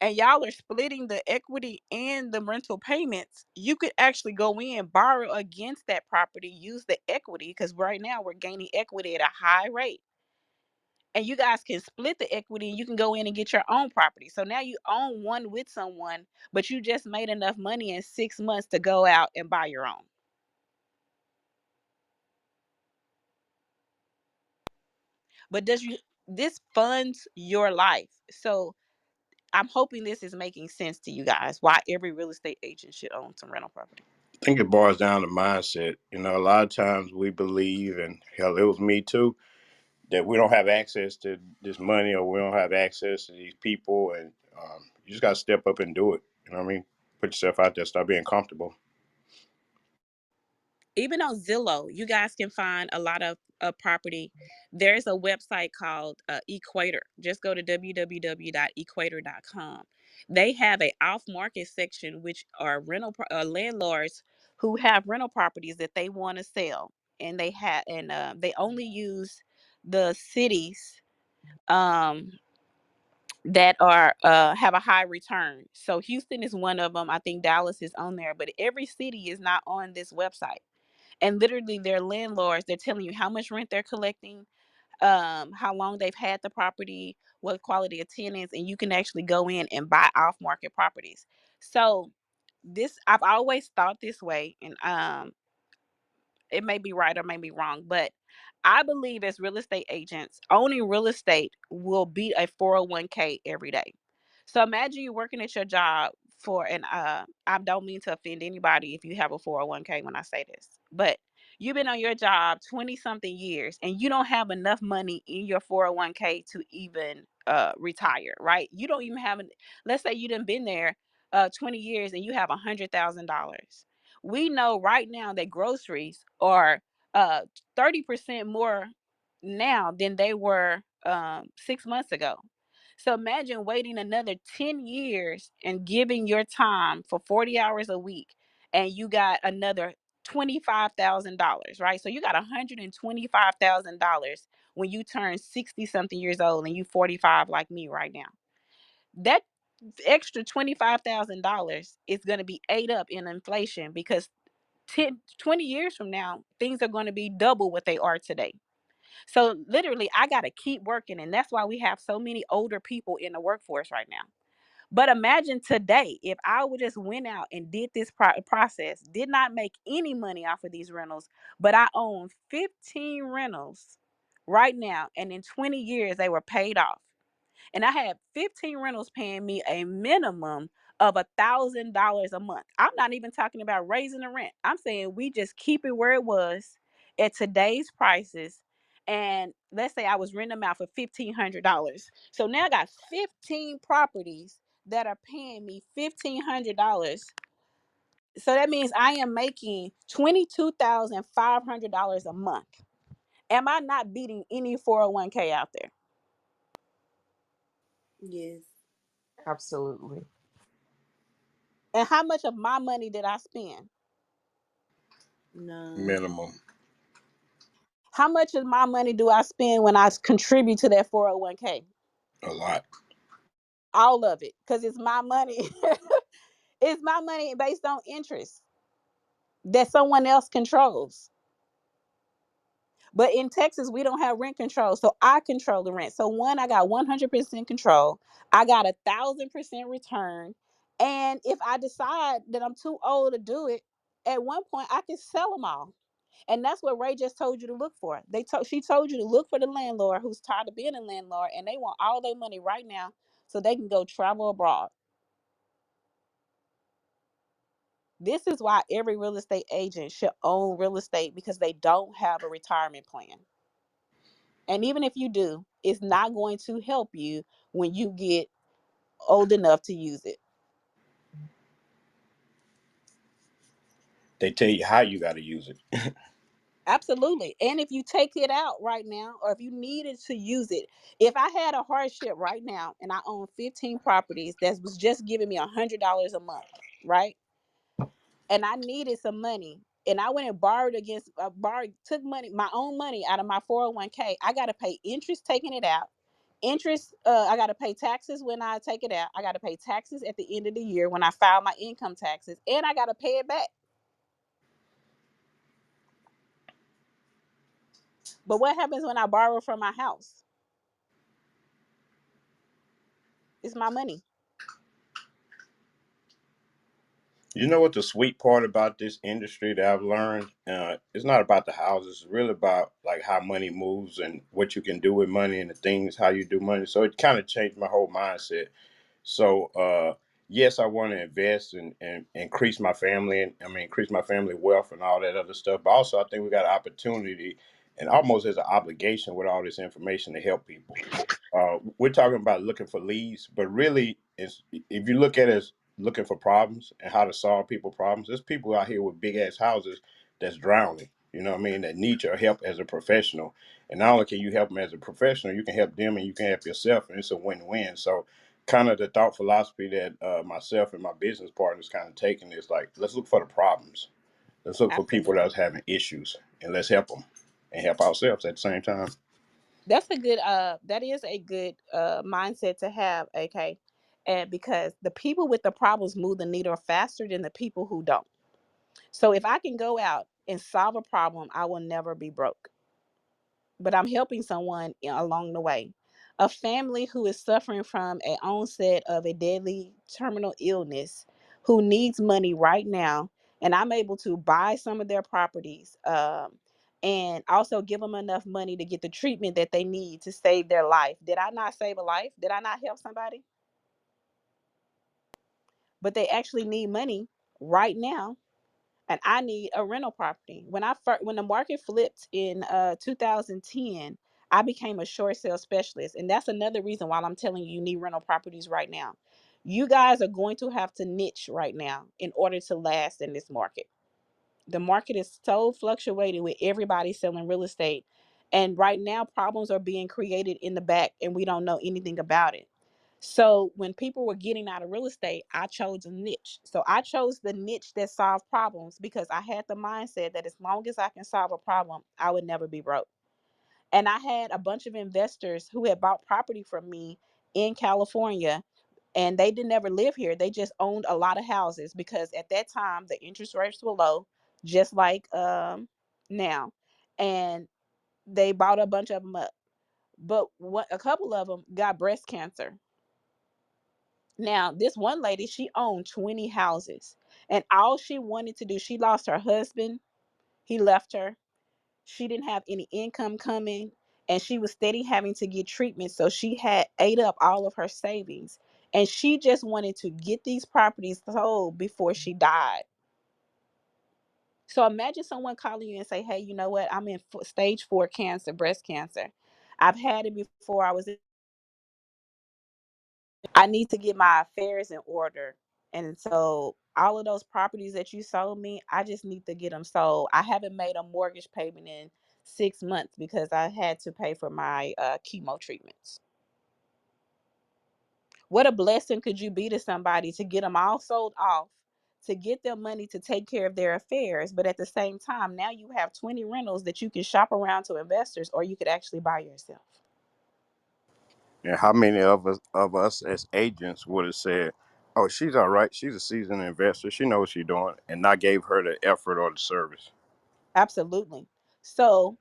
and y'all are splitting the equity and the rental payments, you could actually go in, borrow against that property, use the equity because right now we're gaining equity at a high rate. And you guys can split the equity and you can go in and get your own property. So now you own one with someone, but you just made enough money in 6 months to go out and buy your own. But does you this funds your life. So I'm hoping this is making sense to you guys. Why every real estate agent should own some rental property. I think it boils down to mindset. A lot of times we believe, and hell, it was me too, that we don't have access to this money or we don't have access to these people, and you just got to step up and do it. You know what I mean? Put yourself out there, start being comfortable. Even on Zillow, you guys can find a lot of property. There's a website called Equator. Just go to www.equator.com. They have a off market section, which are landlords who have rental properties that they want to sell, and they only use the cities um, that are have a high return. So Houston is one of them. I think Dallas is on there, but every city is not on this website. And literally, their landlords, they're telling you how much rent they're collecting, how long they've had the property, what quality of tenants, and you can actually go in and buy off market properties. So this I've always thought this way, and it may be right or may be wrong, but I believe as real estate agents, owning real estate will beat a 401k every day. So imagine you working at your job for, and I don't mean to offend anybody if you have a 401k when I say this, but you've been on your job 20 something years and you don't have enough money in your 401k to even retire, right? You don't even have, let's say you done been there 20 years and you have $100,000. We know right now that groceries are uh 30% more now than they were 6 months ago. So imagine waiting another 10 years and giving your time for 40 hours a week and you got another $25,000, right? So you got $125,000 when you turn 60 something years old and you 45 like me right now. That extra $25,000 is going to be ate up in inflation because 20 years from now, things are going to be double what they are today. So literally, I got to keep working. And that's why we have so many older people in the workforce right now. But imagine today, if I would just went out and did this process, did not make any money off of these rentals, but I own 15 rentals right now. And in 20 years, they were paid off, and I had 15 rentals paying me a minimum of $1,000 a month. I'm not even talking about raising the rent. I'm saying we just keep it where it was at today's prices. And let's say I was renting them out for $1,500. So now I got 15 properties that are paying me $1,500. So that means I am making $22,500 a month. Am I not beating any 401k out there? Yes. Absolutely. And how much of my money did I spend? None. Minimum. How much of my money do I spend when I contribute to that 401k? A lot. All of it, because it's my money. It's my money based on interest that someone else controls. But in Texas, we don't have rent control. So I control the rent. So one, I got 100% control. I got 1,000% return. And if I decide that I'm too old to do it, at one point I can sell them all. And that's what Ray just told you to look for. She told you to look for the landlord who's tired of being a landlord and they want all their money right now so they can go travel abroad. This is why every real estate agent should own real estate, because they don't have a retirement plan. And even if you do, it's not going to help you when you get old enough to use it. They tell you how you got to use it. Absolutely. And if you take it out right now, or if you needed to use it, if I had a hardship right now and I own 15 properties that was just giving me $100 a month, right? And I needed some money, and I went and took money, my own money out of my 401k. I got to pay interest taking it out. Interest, I got to pay taxes when I take it out. I got to pay taxes at the end of the year when I file my income taxes, and I got to pay it back. But what happens when I borrow from my house? It's my money. You know what the sweet part about this industry that I've learned? It's not about the houses. It's really about like how money moves and what you can do with money and the things how you do money. So it kind of changed my whole mindset. So yes, I want to invest and increase my family and increase my family wealth and all that other stuff. But also, I think we got an opportunity and almost as an obligation with all this information to help people. We're talking about looking for leads, but really, if you look at it as looking for problems and how to solve people problems, there's people out here with big ass houses that's drowning. You know what I mean? That need your help as a professional. And not only can you help them as a professional, you can help them and you can help yourself, and it's a win-win. So, kind of the thought philosophy that myself and my business partners kind of taking is like, let's look for the problems. Let's look for people Absolutely. that's having issues, and let's help them and help ourselves at the same time. That is a good mindset to have, okay? And because the people with the problems move the needle faster than the people who don't. So if I can go out and solve a problem, I will never be broke. But I'm helping someone along the way. A family who is suffering from an onset of a deadly terminal illness, who needs money right now, and I'm able to buy some of their properties, and also give them enough money to get the treatment that they need to save their life. Did I not save a life? Did I not help somebody? But they actually need money right now, and I need a rental property. When the market flipped in 2010, I became a short sale specialist, and that's another reason why I'm telling you, you need rental properties right now. You guys are going to have to niche right now in order to last in this market. The market is so fluctuating with everybody selling real estate, and right now problems are being created in the back, and we don't know anything about it. So when people were getting out of real estate, I chose a niche. So I chose the niche that solved problems because I had the mindset that as long as I can solve a problem, I would never be broke. And I had a bunch of investors who had bought property from me in California, and they didn't ever live here. They just owned a lot of houses because at that time the interest rates were low. just like now, and they bought a bunch of them up. But what a couple of them got breast cancer. Now, this one lady, she owned 20 houses, and all she wanted to do, she lost her husband, he left her. She didn't have any income coming, and she was steady having to get treatment, so she had ate up all of her savings, and she just wanted to get these properties sold before she died. So imagine someone calling you and say, "Hey, you know what? I'm in stage 4 cancer, breast cancer. I've had it before. I need to get my affairs in order. And so all of those properties that you sold me, I just need to get them sold. I haven't made a mortgage payment in 6 months because I had to pay for my chemo treatments." What a blessing could you be to somebody to get them all sold off, to get them money to take care of their affairs, but at the same time, now you have 20 rentals that you can shop around to investors, or you could actually buy yourself. And how many of us as agents would have said, "Oh, she's all right. She's a seasoned investor. She knows what she's doing," and not gave her the effort or the service. Absolutely. So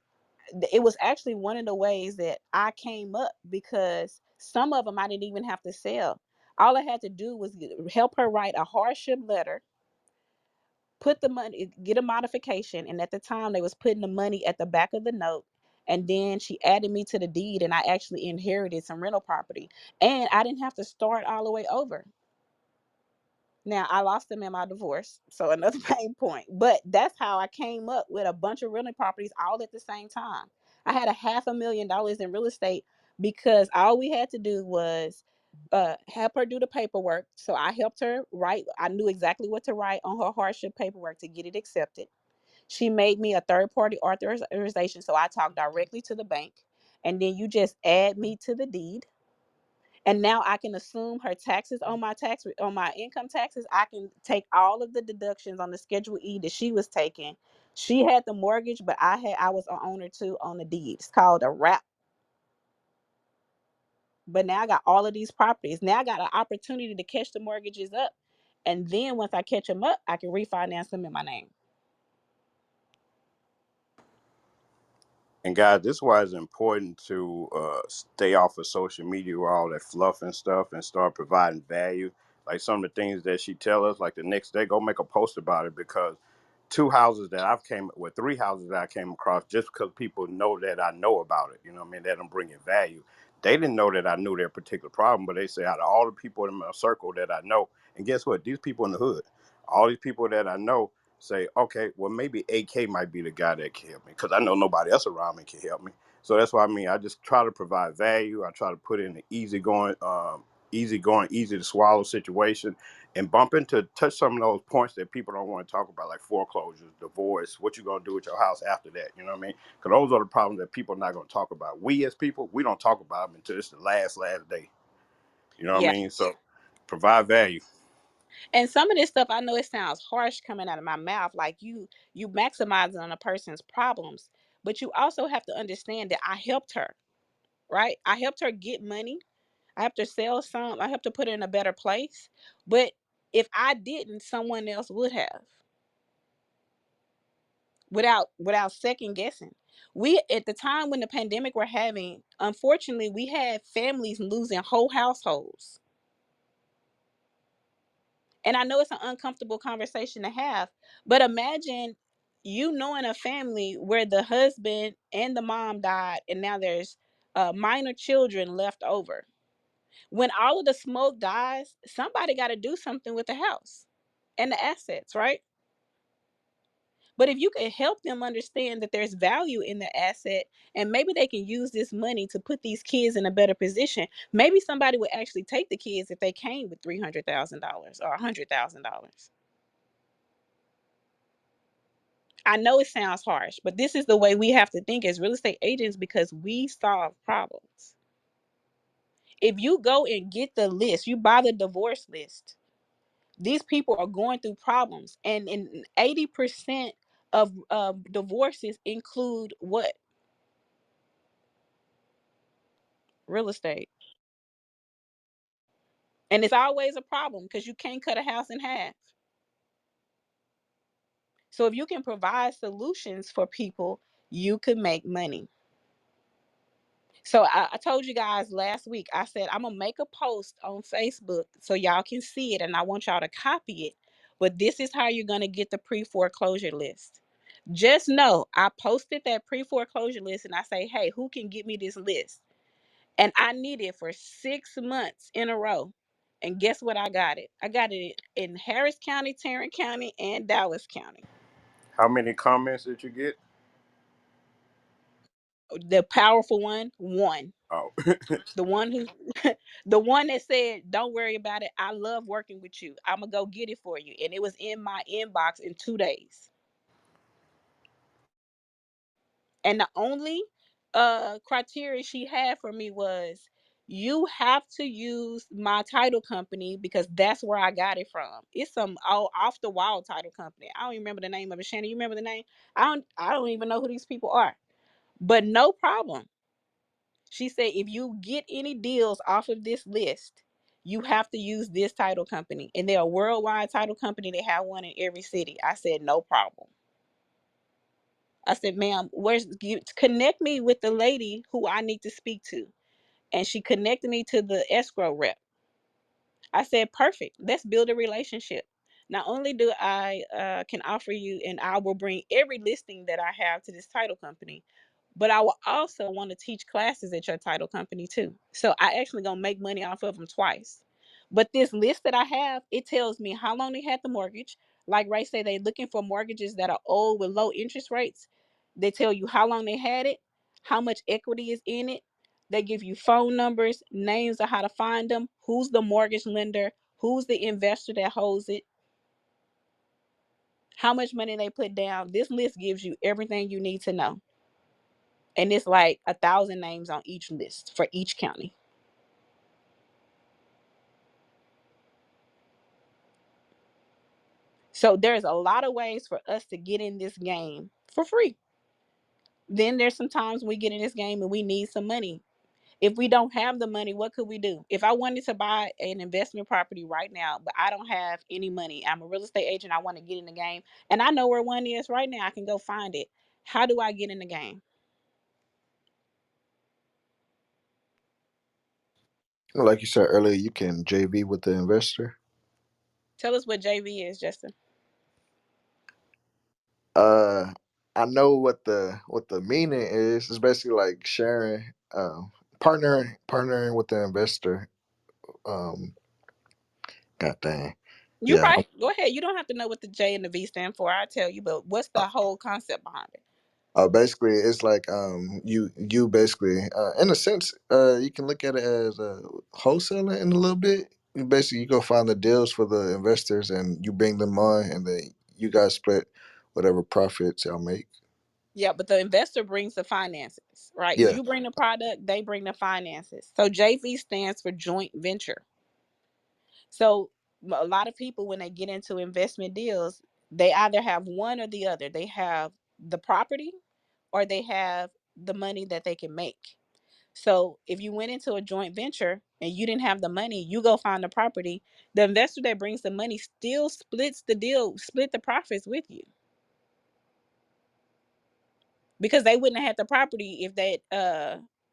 it was actually one of the ways that I came up, because some of them I didn't even have to sell. All I had to do was help her write a hardship letter, put the money, get a modification, and at the time they was putting the money at the back of the note, and then she added me to the deed, and I actually inherited some rental property, and I didn't have to start all the way over. Now I lost them in my divorce, so another pain point. But that's how I came up with a bunch of rental properties all at the same time. I had $500,000 in real estate because all we had to do was help her do the paperwork. So I helped her write. I knew exactly what to write on her hardship paperwork to get it accepted. She made me a third party authorization, so I talked directly to the bank, and then you just add me to the deed, and now I can assume her taxes on my income taxes. I can take all of the deductions on the Schedule E that she was taking. She had the mortgage, but I was an owner too on the deed. It's called a wrap. But now I got all of these properties. Now I got an opportunity to catch the mortgages up, and then once I catch them up, I can refinance them in my name. And guys, this is why it's important to stay off of social media with all that fluff and stuff, and start providing value. Like some of the things that she tell us, like the next day, go make a post about it, because two houses that I've came with, three houses that I came across, just because people know that I know about it, you know what I mean, that I'm bringing value. They didn't know that I knew their particular problem, but they say out of all the people in my circle that I know, and guess what? These people in the hood, all these people that I know say, okay, well maybe AK might be the guy that can help me, because I know nobody else around me can help me. So that's why I just try to provide value. I try to put in an easy to swallow situation, and bump into touch some of those points that people don't want to talk about, like foreclosures, divorce, what you gonna do with your house after that. You know what I mean? Because those are the problems that people are not gonna talk about. We as people, we don't talk about them until it's the last day. You know what I Yeah. mean? So provide value. And some of this stuff, I know it sounds harsh coming out of my mouth, like you maximizing on a person's problems, but you also have to understand that I helped her, right? I helped her get money. I helped her sell some. I helped her put her in a better place. But if I didn't, someone else would have, without second guessing. We at the time when the pandemic we're having, unfortunately, we had families losing whole households. And I know it's an uncomfortable conversation to have, but imagine you knowing a family where the husband and the mom died, and now there's minor children left over. When all of the smoke dies, somebody got to do something with the house and the assets, right? But if you can help them understand that there's value in the asset, and maybe they can use this money to put these kids in a better position, maybe somebody would actually take the kids if they came with $300,000 or $100,000. I know it sounds harsh, but this is the way we have to think as real estate agents, because we solve problems. If you go and get the list, you buy the divorce list, these people are going through problems. And in 80% of divorces include what? Real estate. And it's always a problem because you can't cut a house in half. So if you can provide solutions for people, you could make money. So I told you guys last week, I said I'm gonna make a post on Facebook so y'all can see it and I want y'all to copy it. But this is how you're gonna get the pre-foreclosure list. Just know I posted that pre-foreclosure list and I say, hey, who can get me this list? And I need it for 6 months in a row. And guess what? I got it. I got it in Harris County, Tarrant County, and Dallas County. How many comments did you get? The powerful one. Oh, The one who the one that said, don't worry about it. I love working with you. I'm gonna go get it for you. And it was in my inbox in 2 days. And the only criteria she had for me was you have to use my title company because that's where I got it from. It's some all off the wall title company. I don't even remember the name of it. Shannon, you remember the name? I don't even know who these people are. But no problem. She said, if you get any deals off of this list, you have to use this title company. And they're a worldwide title company. They have one in every city. I said, no problem. I said, ma'am, connect me with the lady who I need to speak to. And she connected me to the escrow rep. I said, perfect. Let's build a relationship. Not only do I can offer you, and I will bring every listing that I have to this title company, but I will also want to teach classes at your title company too. So I actually gonna make money off of them twice. But this list that I have, it tells me how long they had the mortgage. Like Ray said, they're looking for mortgages that are old with low interest rates. They tell you how long they had it, how much equity is in it. They give you phone numbers, names of how to find them, who's the mortgage lender, who's the investor that holds it, how much money they put down. This list gives you everything you need to know. And it's like 1,000 names on each list for each county. So there's a lot of ways for us to get in this game for free. Then there's some times we get in this game and we need some money. If we don't have the money, what could we do? If I wanted to buy an investment property right now, but I don't have any money, I'm a real estate agent, I want to get in the game, and I know where one is right now, I can go find it. How do I get in the game? Like you said earlier, you can JV with the investor. Tell us what JV is, Justin. Uh, I know what the meaning is. It's basically like sharing, partnering with the investor. Um, God dang, You're yeah. right. Go ahead. You don't have to know what the J and the V stand for. I tell you, but what's the whole concept behind it? Basically, it's like you basically, in a sense, you can look at it as a wholesaler in a little bit. You go find the deals for the investors and you bring them on, and then you guys split whatever profits y'all make. Yeah, but the investor brings the finances, right? Yeah. You bring the product, they bring the finances. So JV stands for joint venture. So a lot of people, when they get into investment deals, they either have one or the other. They have the property or they have the money that they can make. So if you went into a joint venture and you didn't have the money, you go find the property. The investor that brings the money still splits the deal, split the profits with you, because they wouldn't have had the property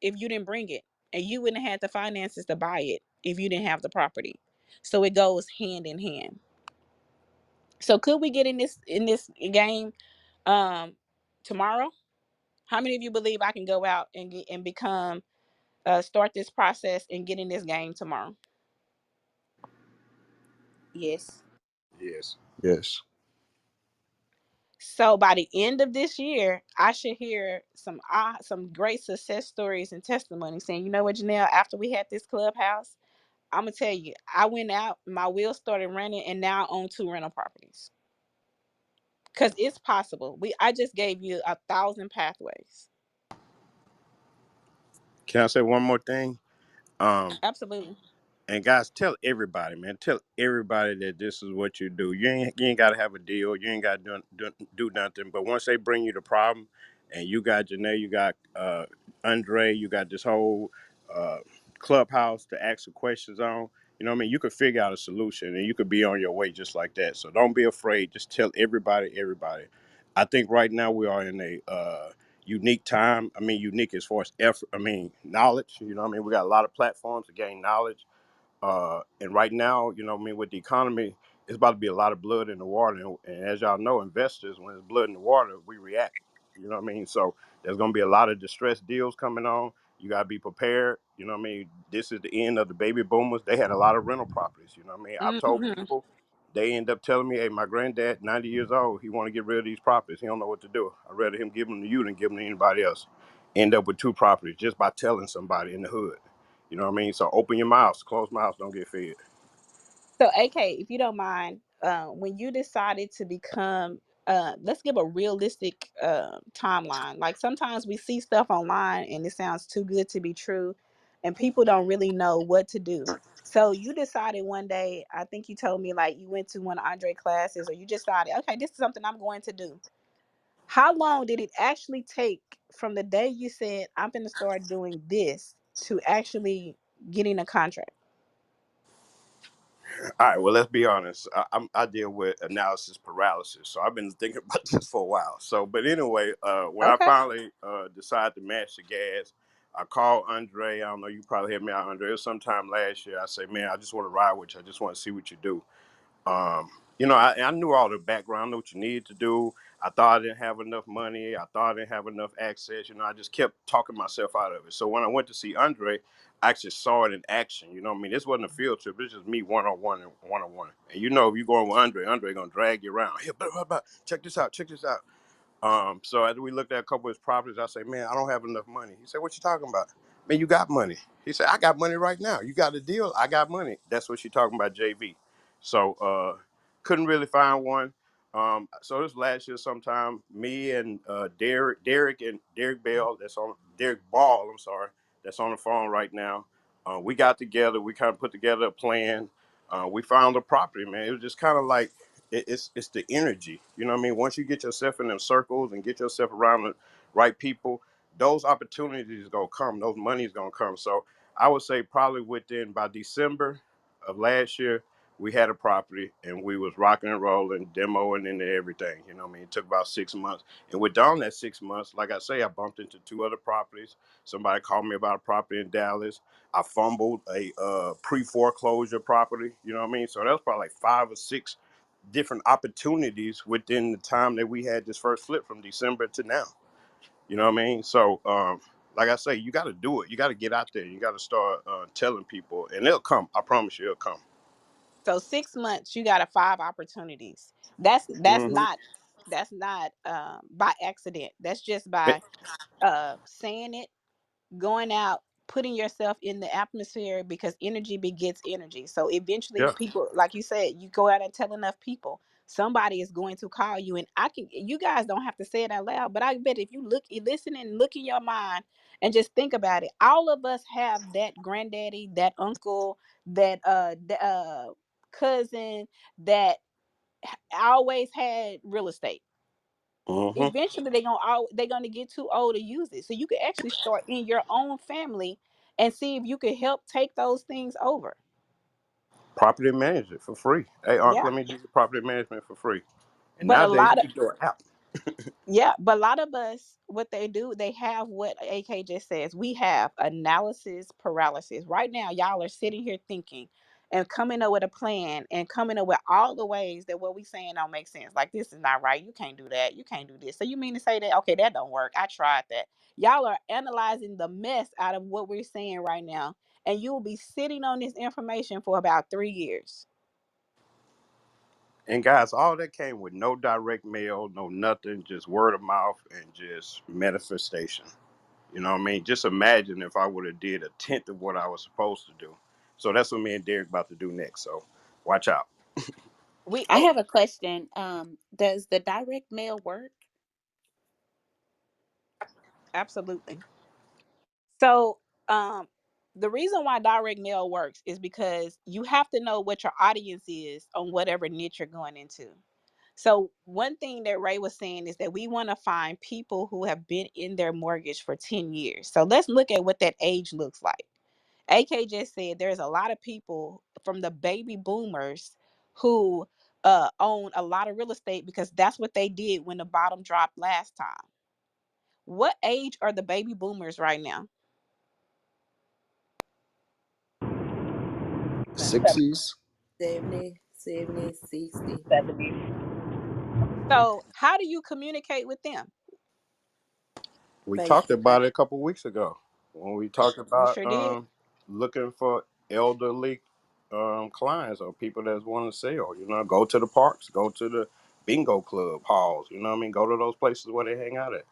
if you didn't bring it, and you wouldn't have had the finances to buy it if you didn't have the property. So it goes hand in hand. So could we get in this game um tomorrow? How many of you believe I can go out and get and become start this process and get in this game tomorrow? Yes. yes. Yes. So by the end of this year, I should hear some great success stories and testimonies saying, you know what, Janelle, after we had this clubhouse, I'm gonna tell you, I went out, my wheels started running, and now I own 2 rental properties. Cause it's possible. I just gave you 1,000 pathways. Can I say one more thing? Um, Absolutely. and guys, tell everybody, man. Tell everybody that this is what you do. You ain't got to have a deal. You ain't got to do nothing. But once they bring you the problem, and you got Janae, you got Andre, you got this whole uh, clubhouse to ask the questions on. You know what I mean? You could figure out a solution and you could be on your way just like that. So don't be afraid. Just tell everybody, everybody. I think right now we are in a unique time. I mean, unique as far as effort. I mean, knowledge. You know what I mean? We got a lot of platforms to gain knowledge. And right now, you know what I mean, with the economy, it's about to be a lot of blood in the water. And as y'all know, investors, when there's blood in the water, we react. You know what I mean? So there's going to be a lot of distressed deals coming on. You got to be prepared. You know what I mean? This is the end of the baby boomers. They had a lot of rental properties. You know what I mean? I've told Hmm. people, they end up telling me, hey, my granddad, 90 years old, he want to get rid of these properties. He don't know what to do. I'd rather him give them to you than give them to anybody else. End up with two properties just by telling somebody in the hood. You know what I mean? So open your mouths. Closed mouths don't get fed. So, AK, if you don't mind, when you decided to become, let's give a realistic timeline. Like sometimes we see stuff online and it sounds too good to be true, and people don't really know what to do. So you decided one day, I think you told me like you went to one of Andre classes, or you just decided, okay, this is something I'm going to do. How long did it actually take from the day you said I'm going to start doing this to actually getting a contract? All right. Well, let's be honest. I deal with analysis paralysis, so I've been thinking about this for a while. So, but anyway, when I Okay. finally decided to match the gas, I called Andre. I don't know. You probably had me out, Andre. It was sometime last year. I say, man, I just want to ride with you. I just want to see what you do. Um, I knew all the background, I knew what you needed to do. I thought I didn't have enough money. I thought I didn't have enough access. I just kept talking myself out of it. So when I went to see Andre, I actually saw it in action. You know what I mean? This wasn't a field trip. It's just me one on one and one on one. And if you're going with Andre, Andre gonna drag you around. Here, blah, blah, blah. Check this out. Check this out. So as we looked at a couple of his properties, I said, man, I don't have enough money. He said, what you talking about? Man, you got money. He said, I got money right now. You got a deal? I got money. That's what she talking about, JV. So couldn't really find one. So this last year sometime, me and Derek Bell, that's on Derek Ball, I'm sorry, that's on the phone right now. We got together, we kind of put together a plan. We found a property, man. It was just kind of like it's the energy. You know what I mean? Once you get yourself in them circles and get yourself around the right people, those opportunities gonna come. Those money's gonna come. So I would say probably within by December of last year, we had a property and we was rocking and rolling, demoing into everything. You know what I mean? It took about 6 months. And within that 6 months, like I say, I bumped into two other properties. Somebody called me about a property in Dallas. I fumbled a pre-foreclosure property. You know what I mean? So that was probably like 5 or 6 different opportunities within the time that we had this first flip from December to now. You know what I mean? So, like I say, you got to do it. You got to get out there. You got to start telling people, and it'll come. I promise you, it'll come. So 6 months, you got a five opportunities. That's Hmm not by accident. That's just by saying it, going out, putting yourself in the atmosphere, because energy begets energy. So eventually Yeah. people, like you said, you go out and tell enough people, somebody is going to call you. And you guys don't have to say it out loud, but I bet if you listen and look in your mind and just think about it, all of us have that granddaddy, that uncle, that cousin that always had real estate. hmm Eventually they're gonna get too old to use it. So you can actually start in your own family and see if you can help take those things over. Property management for free. Hey, Uncle, Yeah. let me do the property management for free. And But a nowadays, lot you of can do an app. Yeah, but a lot of us, what they do, they have what AK just says. We have analysis paralysis. Right now, y'all are sitting here thinking and coming up with a plan and coming up with all the ways that what we saying don't make sense. Like, this is not right. You can't do that. You can't do this. So you mean to say that, okay, that don't work. I tried that. Y'all are analyzing the mess out of what we're saying right now. And you will be sitting on this information for about 3 years. And guys, all that came with no direct mail, no nothing, just word of mouth and just manifestation. You know what I mean? Just imagine if I would have did a tenth of what I was supposed to do. So that's what me and Derek about to do next. So watch out. We I have a question. Does the direct mail work? Absolutely. So, the reason why direct mail works is because you have to know what your audience is on whatever niche you're going into. So, one thing that Ray was saying is that we want to find people who have been in their mortgage for 10 years. So, let's look at what that age looks like. AK just said there's a lot of people from the baby boomers who own a lot of real estate because that's what they did when the bottom dropped last time. What age are the baby boomers right now? 60s. 70, 70, 60. 70. So how do you communicate with them? We Face talked to face. about it a couple weeks ago when we talked We about sure did. looking for elderly clients or people that want to sell. You know, go to the parks, go to the bingo club halls. You know what I mean? Go to those places where they hang out at.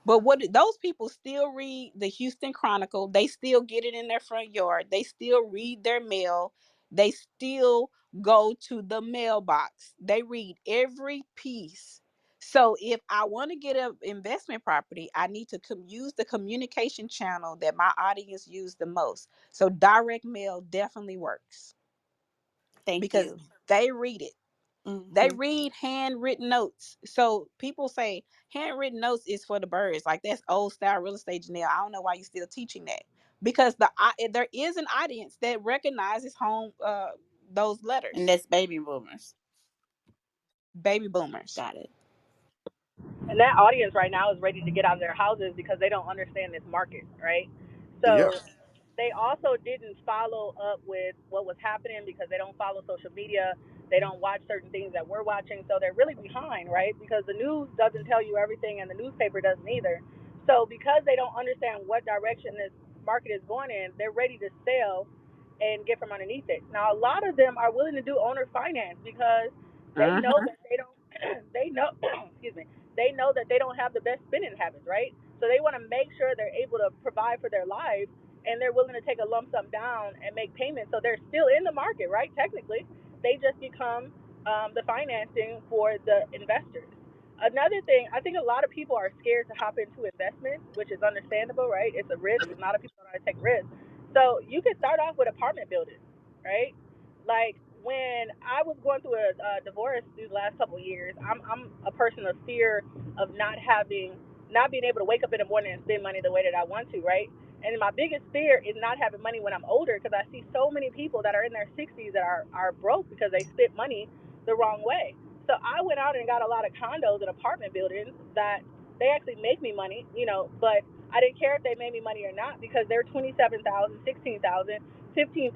But those people still read the Houston Chronicle. They still get it in their front yard. They still read their mail. They still go to the mailbox. They read every piece. So if I want to get an investment property, I need to use the communication channel that my audience use the most. So direct mail definitely works Thank because you. they read it. They Hmm. read handwritten notes. So people say handwritten notes is for the birds. Like that's old style real estate, Janelle. I don't know why you still teaching that. Because there is an audience that recognizes home those And letters. that's baby boomers. Baby boomers. Got it. And that audience right now is ready to get out of their houses because they don't understand this market, right? Yeah. So they also didn't follow up with what was happening because they don't follow social media. They don't watch certain things that we're watching. So they're really behind, right? Because the news doesn't tell you everything and the newspaper doesn't either. So because they don't understand what direction this market is going in, they're ready to sell and get from underneath it. Now, a lot of them are willing to do owner finance because they know Mm-hmm. that they don't, they know, excuse me, they know that they don't have the best spending habits, right? So they want to make sure they're able to provide for their lives and they're willing to take a lump sum down and make payments. So they're still in the market, right? Technically, they just become the financing for the investors. Another thing, I think a lot of people are scared to hop into investments, which is understandable, right? It's a risk. A lot of people don't want to take risks. So you can start off with apartment buildings, right? Like when I was going through a divorce these last couple of years, I'm a person of fear of not being able to wake up in the morning and spend money the way that I want to, right? And my biggest fear is not having money when I'm older because I see so many people that are in their 60s that are broke because they spent money the wrong way. So I went out and got a lot of condos and apartment buildings that they actually make me money, but I didn't care if they made me money or not because they're $27,000, $16,000, $15,000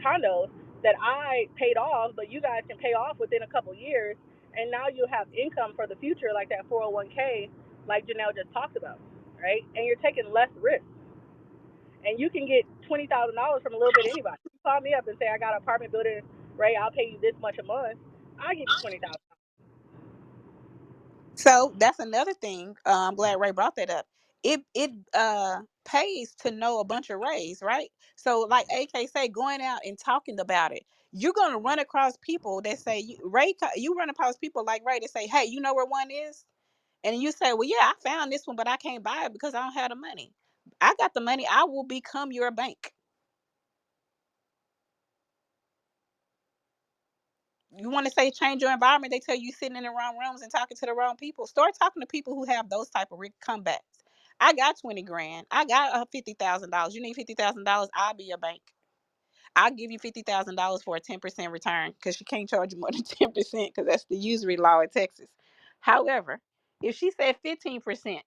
condos that I paid off, but you guys can pay off within a couple years, and now you have income for the future, like that 401k, like Janelle just talked about, right? And you're taking less risk, and you can get $20,000 from a little bit of anybody. You call me up and say I got an apartment building, Ray, I'll pay you this much a month. I'll give you 20,000. So that's another thing. I'm glad Ray brought that up. It pays to know a bunch of Rays, right? So like AK say, going out and talking about it, you're gonna run across people that say you run across people like Ray that say, hey, you know where one is? And you say, well, yeah, I found this one, but I can't buy it because I don't have the money. I got the money. I will become your bank. You want to say change your environment? They tell you sitting in the wrong rooms and talking to the wrong people. Start talking to people who have those type of comebacks. I got 20 grand. I got $50,000. You need $50,000? I'll be your bank. I'll give you $50,000 for a 10% return because you can't charge you more than 10% because that's the usury law in Texas. However, if she said 15%,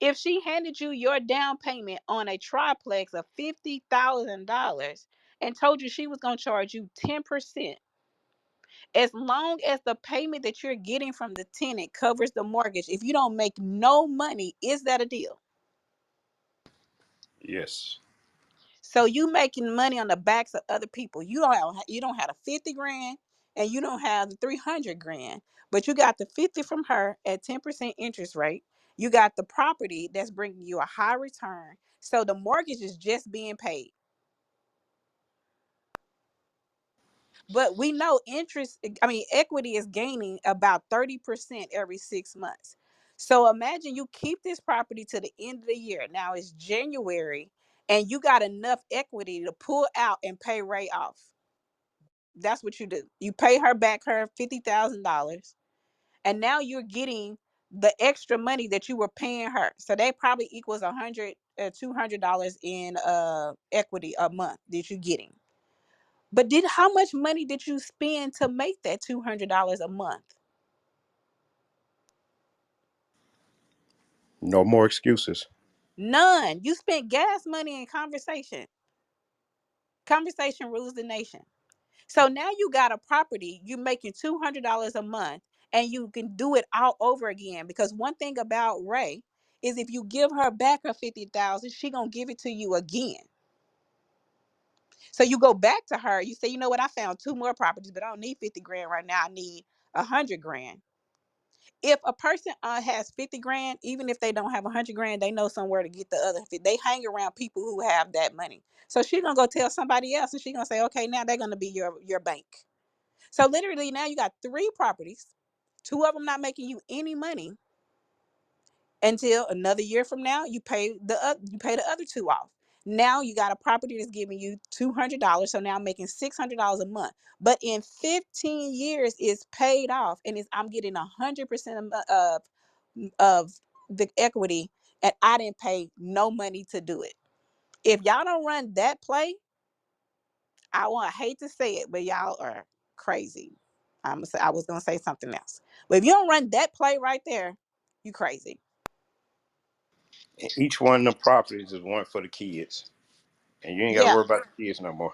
if she handed you your down payment on a triplex of $50,000 and told you she was going to charge you 10%, as long as the payment that you're getting from the tenant covers the mortgage, if you don't make no money, is that a deal? Yes. So you making money on the backs of other people. You don't have the 50 grand and you don't have the 300 grand, but you got the 50 from her at 10% interest rate. You got the property that's bringing you a high return. So the mortgage is just being paid. But we know equity is gaining about 30% every 6 months. So imagine you keep this property to the end of the year. Now it's January and you got enough equity to pull out and pay Ray off. That's what you do. You pay her back her $50,000 and now you're getting the extra money that you were paying her. So that probably equals $200 in equity a month that you're getting. But how much money did you spend to make that $200 a month? No more excuses. None. You spent gas money and conversation. Conversation rules the nation. So now you got a property, you're making $200 a month, and you can do it all over again. Because one thing about Ray is if you give her back her 50,000, she gonna give it to you again. So you go back to her, you say, you know what, I found two more properties, but I don't need 50 grand right now. I need 100 grand. If a person has 50 grand, even if they don't have 100 grand, they know somewhere to get the other 50. They hang around people who have that money. So she's gonna go tell somebody else, and she's gonna say, okay, now they're gonna be your bank. So literally now you got three properties, two of them not making you any money until another year from now. You pay the other two off. Now you got a property that's giving you $200, so now I'm making $600 a month. But in 15 years, it's paid off, and I'm getting 100% of the equity, and I didn't pay no money to do it. If y'all don't run that play, hate to say it, but y'all are crazy. I was gonna say something else, but if you don't run that play right there, you crazy. And each one of the properties is one for the kids, and you ain't got to Yeah, worry about the kids no more.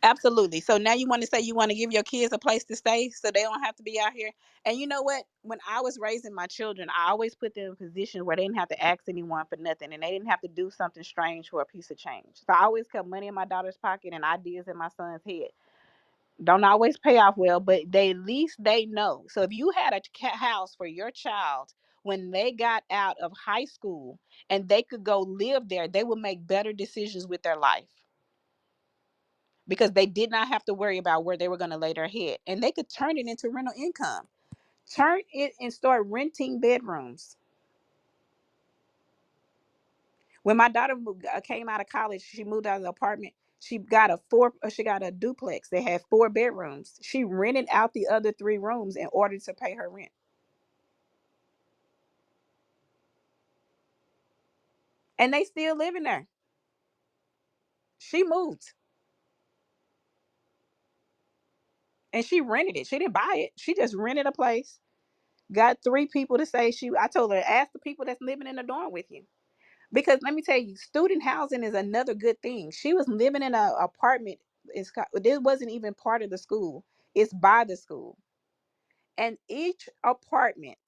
absolutely. So now you want to say you want to give your kids a place to stay so they don't have to be out here. And you know what? When I was raising my children, I always put them in a position where they didn't have to ask anyone for nothing, and they didn't have to do something strange for a piece of change. So I always kept money in my daughter's pocket and ideas in my son's head. Don't always pay off well, but at least they know. So if you had a house for your child when they got out of high school and they could go live there, they would make better decisions with their life because they did not have to worry about where they were going to lay their head, and they could turn it into rental income. Turn it and start renting bedrooms. When my daughter came out of college, she moved out of the apartment. She got a duplex. They had 4 bedrooms. She rented out the other 3 rooms in order to pay her rent. And they still living there. She moved and she rented it. She didn't buy it. She just rented a place. Got 3 people to say she. I told her, ask the people that's living in the dorm with you, because let me tell you, student housing is another good thing. She was living in an apartment. It wasn't even part of the school. It's by the school, and each apartment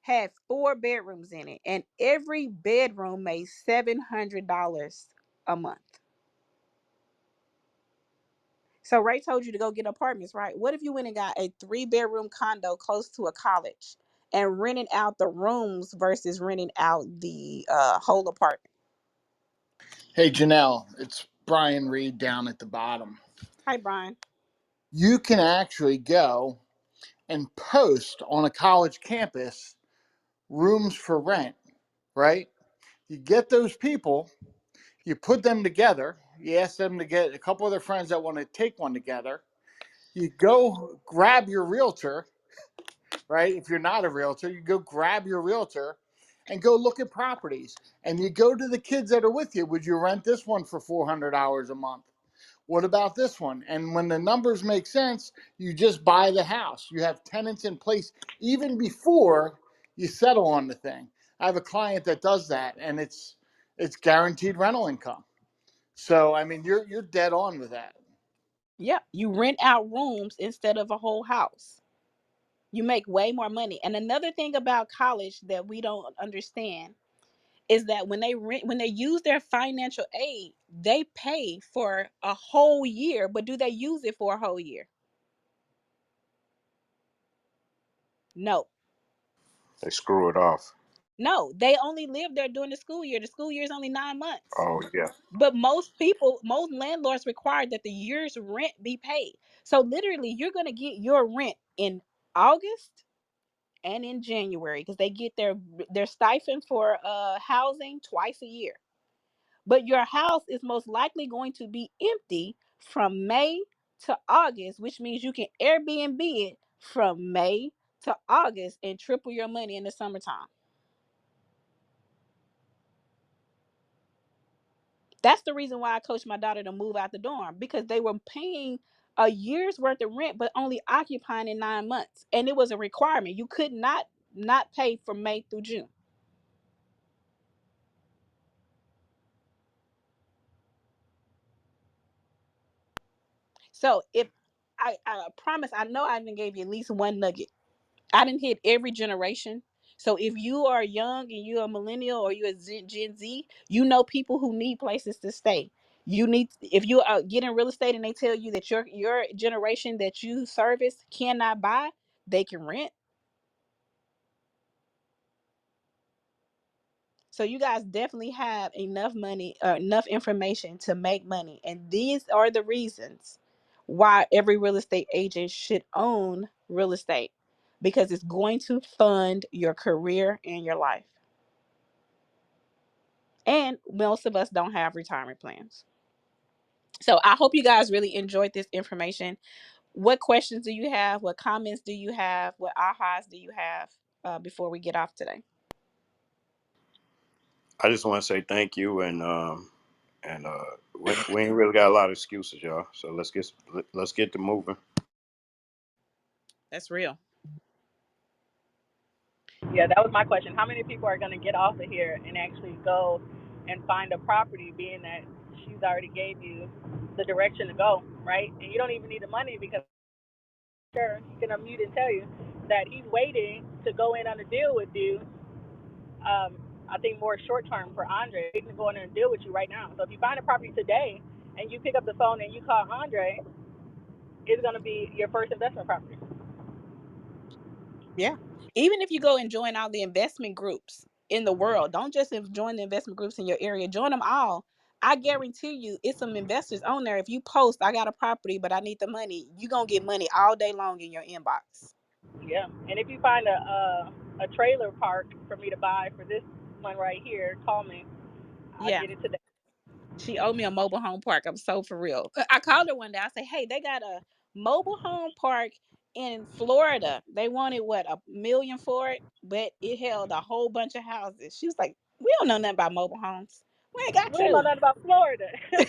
had 4 bedrooms in it, and every bedroom made $700 a month. So Ray told you to go get apartments, right? What if you went and got a 3 bedroom condo close to a college and rented out the rooms versus renting out the whole apartment? Hey, Janelle, it's Brian Reed down at the bottom. Hi, Brian. You can actually go and post on a college campus rooms for rent, right? You get those people, you put them together, you ask them to get a couple of their friends that want to take one together. You go grab your realtor, right? If you're not a realtor, you go grab your realtor and go look at properties. And you go to the kids that are with you. Would you rent this one for $400 a month? What about this one? And when the numbers make sense, you just buy the house. You have tenants in place even before you settle on the thing. I have a client that does that, and it's guaranteed rental income. So I mean, you're dead on with that. Yep, you rent out rooms instead of a whole house. You make way more money. And another thing about college that we don't understand is that when they use their financial aid, they pay for a whole year, but do they use it for a whole year? No. They screw it off. No, they only live there during the school year. The school year is only 9 months. Oh yeah, But most landlords require that the year's rent be paid. So literally, you're going to get your rent in August and in January because they get their stipend for housing twice a year. But your house is most likely going to be empty from May to August, which means you can Airbnb it from May to August and triple your money in the summertime. That's the reason why I coached my daughter to move out the dorm, because they were paying a year's worth of rent, but only occupying in 9 months. And it was a requirement. You could not pay from May through June. So if I promise, I know I done gave you at least one nugget. I didn't hit every generation. So if you are young and you're a millennial or you're a Gen Z, you know people who need places to stay. You need, if you are getting real estate and they tell you that your generation that you service cannot buy, they can rent. So you guys definitely have enough money, enough information to make money, and these are the reasons why every real estate agent should own real estate, because it's going to fund your career and your life. And most of us don't have retirement plans. So I hope you guys really enjoyed this information. What questions do you have? What comments do you have? What ahas do you have before we get off today? I just want to say thank you, and we ain't really got a lot of excuses, y'all. So let's get to moving. That's real. Yeah, that was my question. How many people are going to get off of here and actually go and find a property, being that she's already gave you the direction to go, right? And you don't even need the money, because sure, he can unmute and tell you that he's waiting to go in on a deal with you. I think more short term for Andre, he can go in and deal with you right now. So if you find a property today and you pick up the phone and you call Andre, it's going to be your first investment property. Yeah. Even if you go and join all the investment groups in the world, don't just join the investment groups in your area, join them all. I guarantee you, it's some investors on there. If you post, I got a property, but I need the money, you're going to get money all day long in your inbox. Yeah, and if you find a trailer park for me to buy for this one right here, call me. I'll Yeah. get it today. She owed me a mobile home park. I'm so for real. I called her one day. I said, hey, they got a mobile home park in Florida. They wanted what, $1 million for it, but it held a whole bunch of houses. She was like, we don't know nothing about mobile homes. We ain't got We don't know to. nothing about Florida. We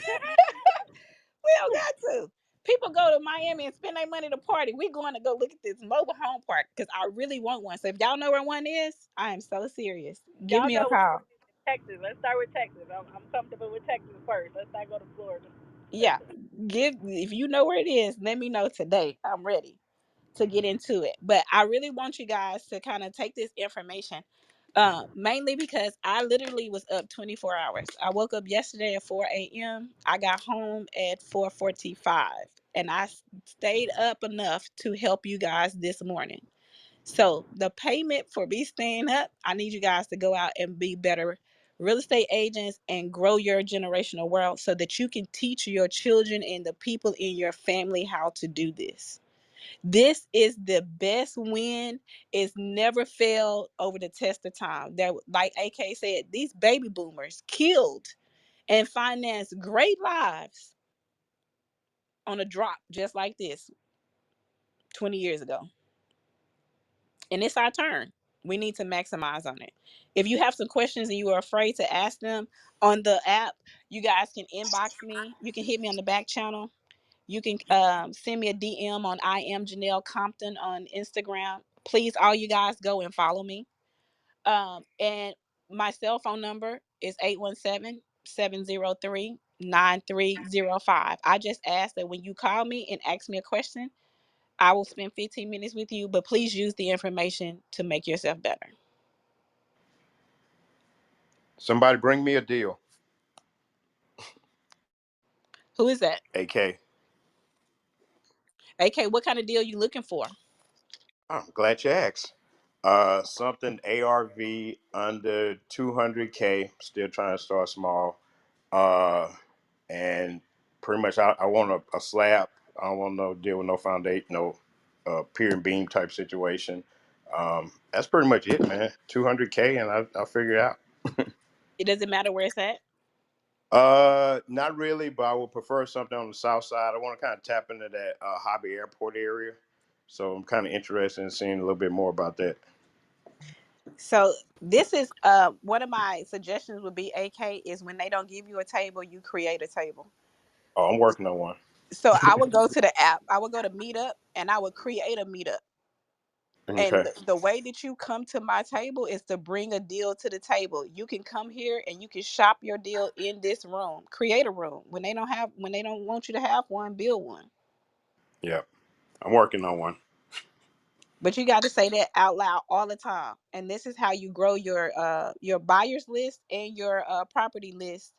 don't got to. People go to Miami and spend their money to party. We going to go look at this mobile home park because I really want one. So if y'all know where one is, I am so serious. Give Y'all me a know call. Texas. Let's start with Texas. I'm comfortable with Texas first. Let's not go to Florida. Yeah, give if you know where it is, let me know today. I'm ready to get into it. But I really want you guys to kind of take this information, mainly because I literally was up 24 hours. I woke up yesterday at 4 a.m. I got home at 4:45, and I stayed up enough to help you guys this morning. So the payment for me staying up, I need you guys to go out and be better real estate agents and grow your generational wealth so that you can teach your children and the people in your family how to do this. This is the best win. It's never failed over the test of time. That, like AK said, these baby boomers killed and financed great lives on a drop just like this 20 years ago. And it's our turn. We need to maximize on it. If you have some questions and you are afraid to ask them on the app, you guys can inbox me. You can hit me on the back channel. You can send me a DM on I am Janelle Compton on Instagram. Please, all you guys, go and follow me. And my cell phone number is 817-703-9305. I just ask that when you call me and ask me a question, I will spend 15 minutes with you, but please use the information to make yourself better. Somebody bring me a deal. Who is that? AK. AK, what kind of deal you looking for? I'm glad you asked. Something ARV under 200K. Still trying to start small. Uh, and pretty much I want a slab. I don't want no deal with no foundation, no pier and beam type situation. That's pretty much it, man. 200K, and I'll figure it out. It doesn't matter where it's at. Not really, but I would prefer something on the south side. I want to kind of tap into that hobby airport area, so I'm kind of interested in seeing a little bit more about that. So this is one of my suggestions would be AK is when they don't give you a table, you create a table. Oh, I'm working on one. So I would go to the app, I would go to Meetup and I would create a Meetup. And Okay. the way that you come to my table is to bring a deal to the table. You can come here and you can shop your deal in this room. Create a room. When they don't want you to have one, build one. Yeah, I'm working on one. But you got to say that out loud all the time. And this is how you grow your buyers list and your property list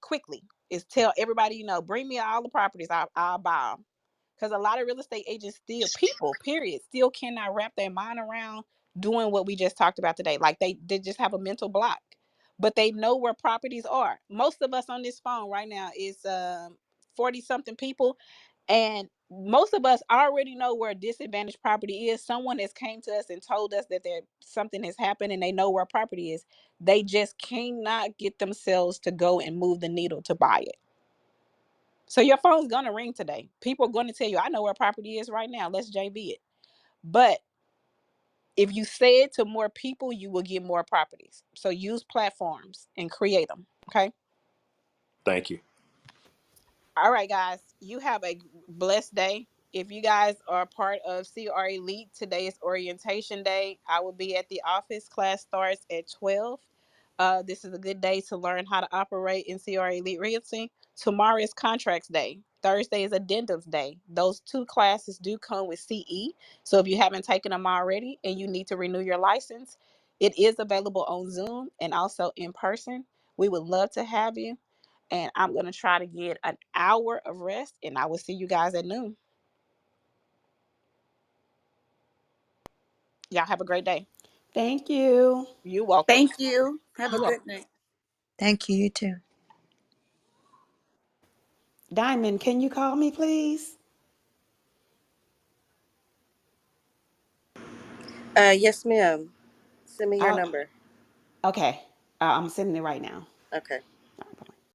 quickly. Is tell everybody you know, bring me all the properties, I'll buy them. Because a lot of real estate agents still, people period, still cannot wrap their mind around doing what we just talked about today. Like they just have a mental block, but they know where properties are. Most of us on this phone right now is 40 something people, and most of us already know where a disadvantaged property is. Someone has came to us and told us that there something has happened and they know where property is. They just cannot get themselves to go and move the needle to buy it. So your phone's gonna ring today. People are going to tell you, I know where property is right now. Let's JV it. But if you say it to more people, you will get more properties. So use platforms and create them. Okay. Thank you. All right, guys. You have a blessed day. If you guys are part of CR Elite, today is orientation day. I will be at the office. Class starts at 12. This is a good day to learn how to operate in CR Elite Realty. Tomorrow is contracts day. Thursday is addendums day. Those two classes do come with CE. So if you haven't taken them already and you need to renew your license, it is available on Zoom and also in person. We would love to have you. And I'm going to try to get an hour of rest, and I will see you guys at noon. Y'all have a great day. Thank you. You're welcome. Thank you. Have a You're welcome. good night. Thank you, you too. Diamond, can you call me, please? Yes, ma'am. Send me your Oh, number. okay. I'm sending it right now. Okay.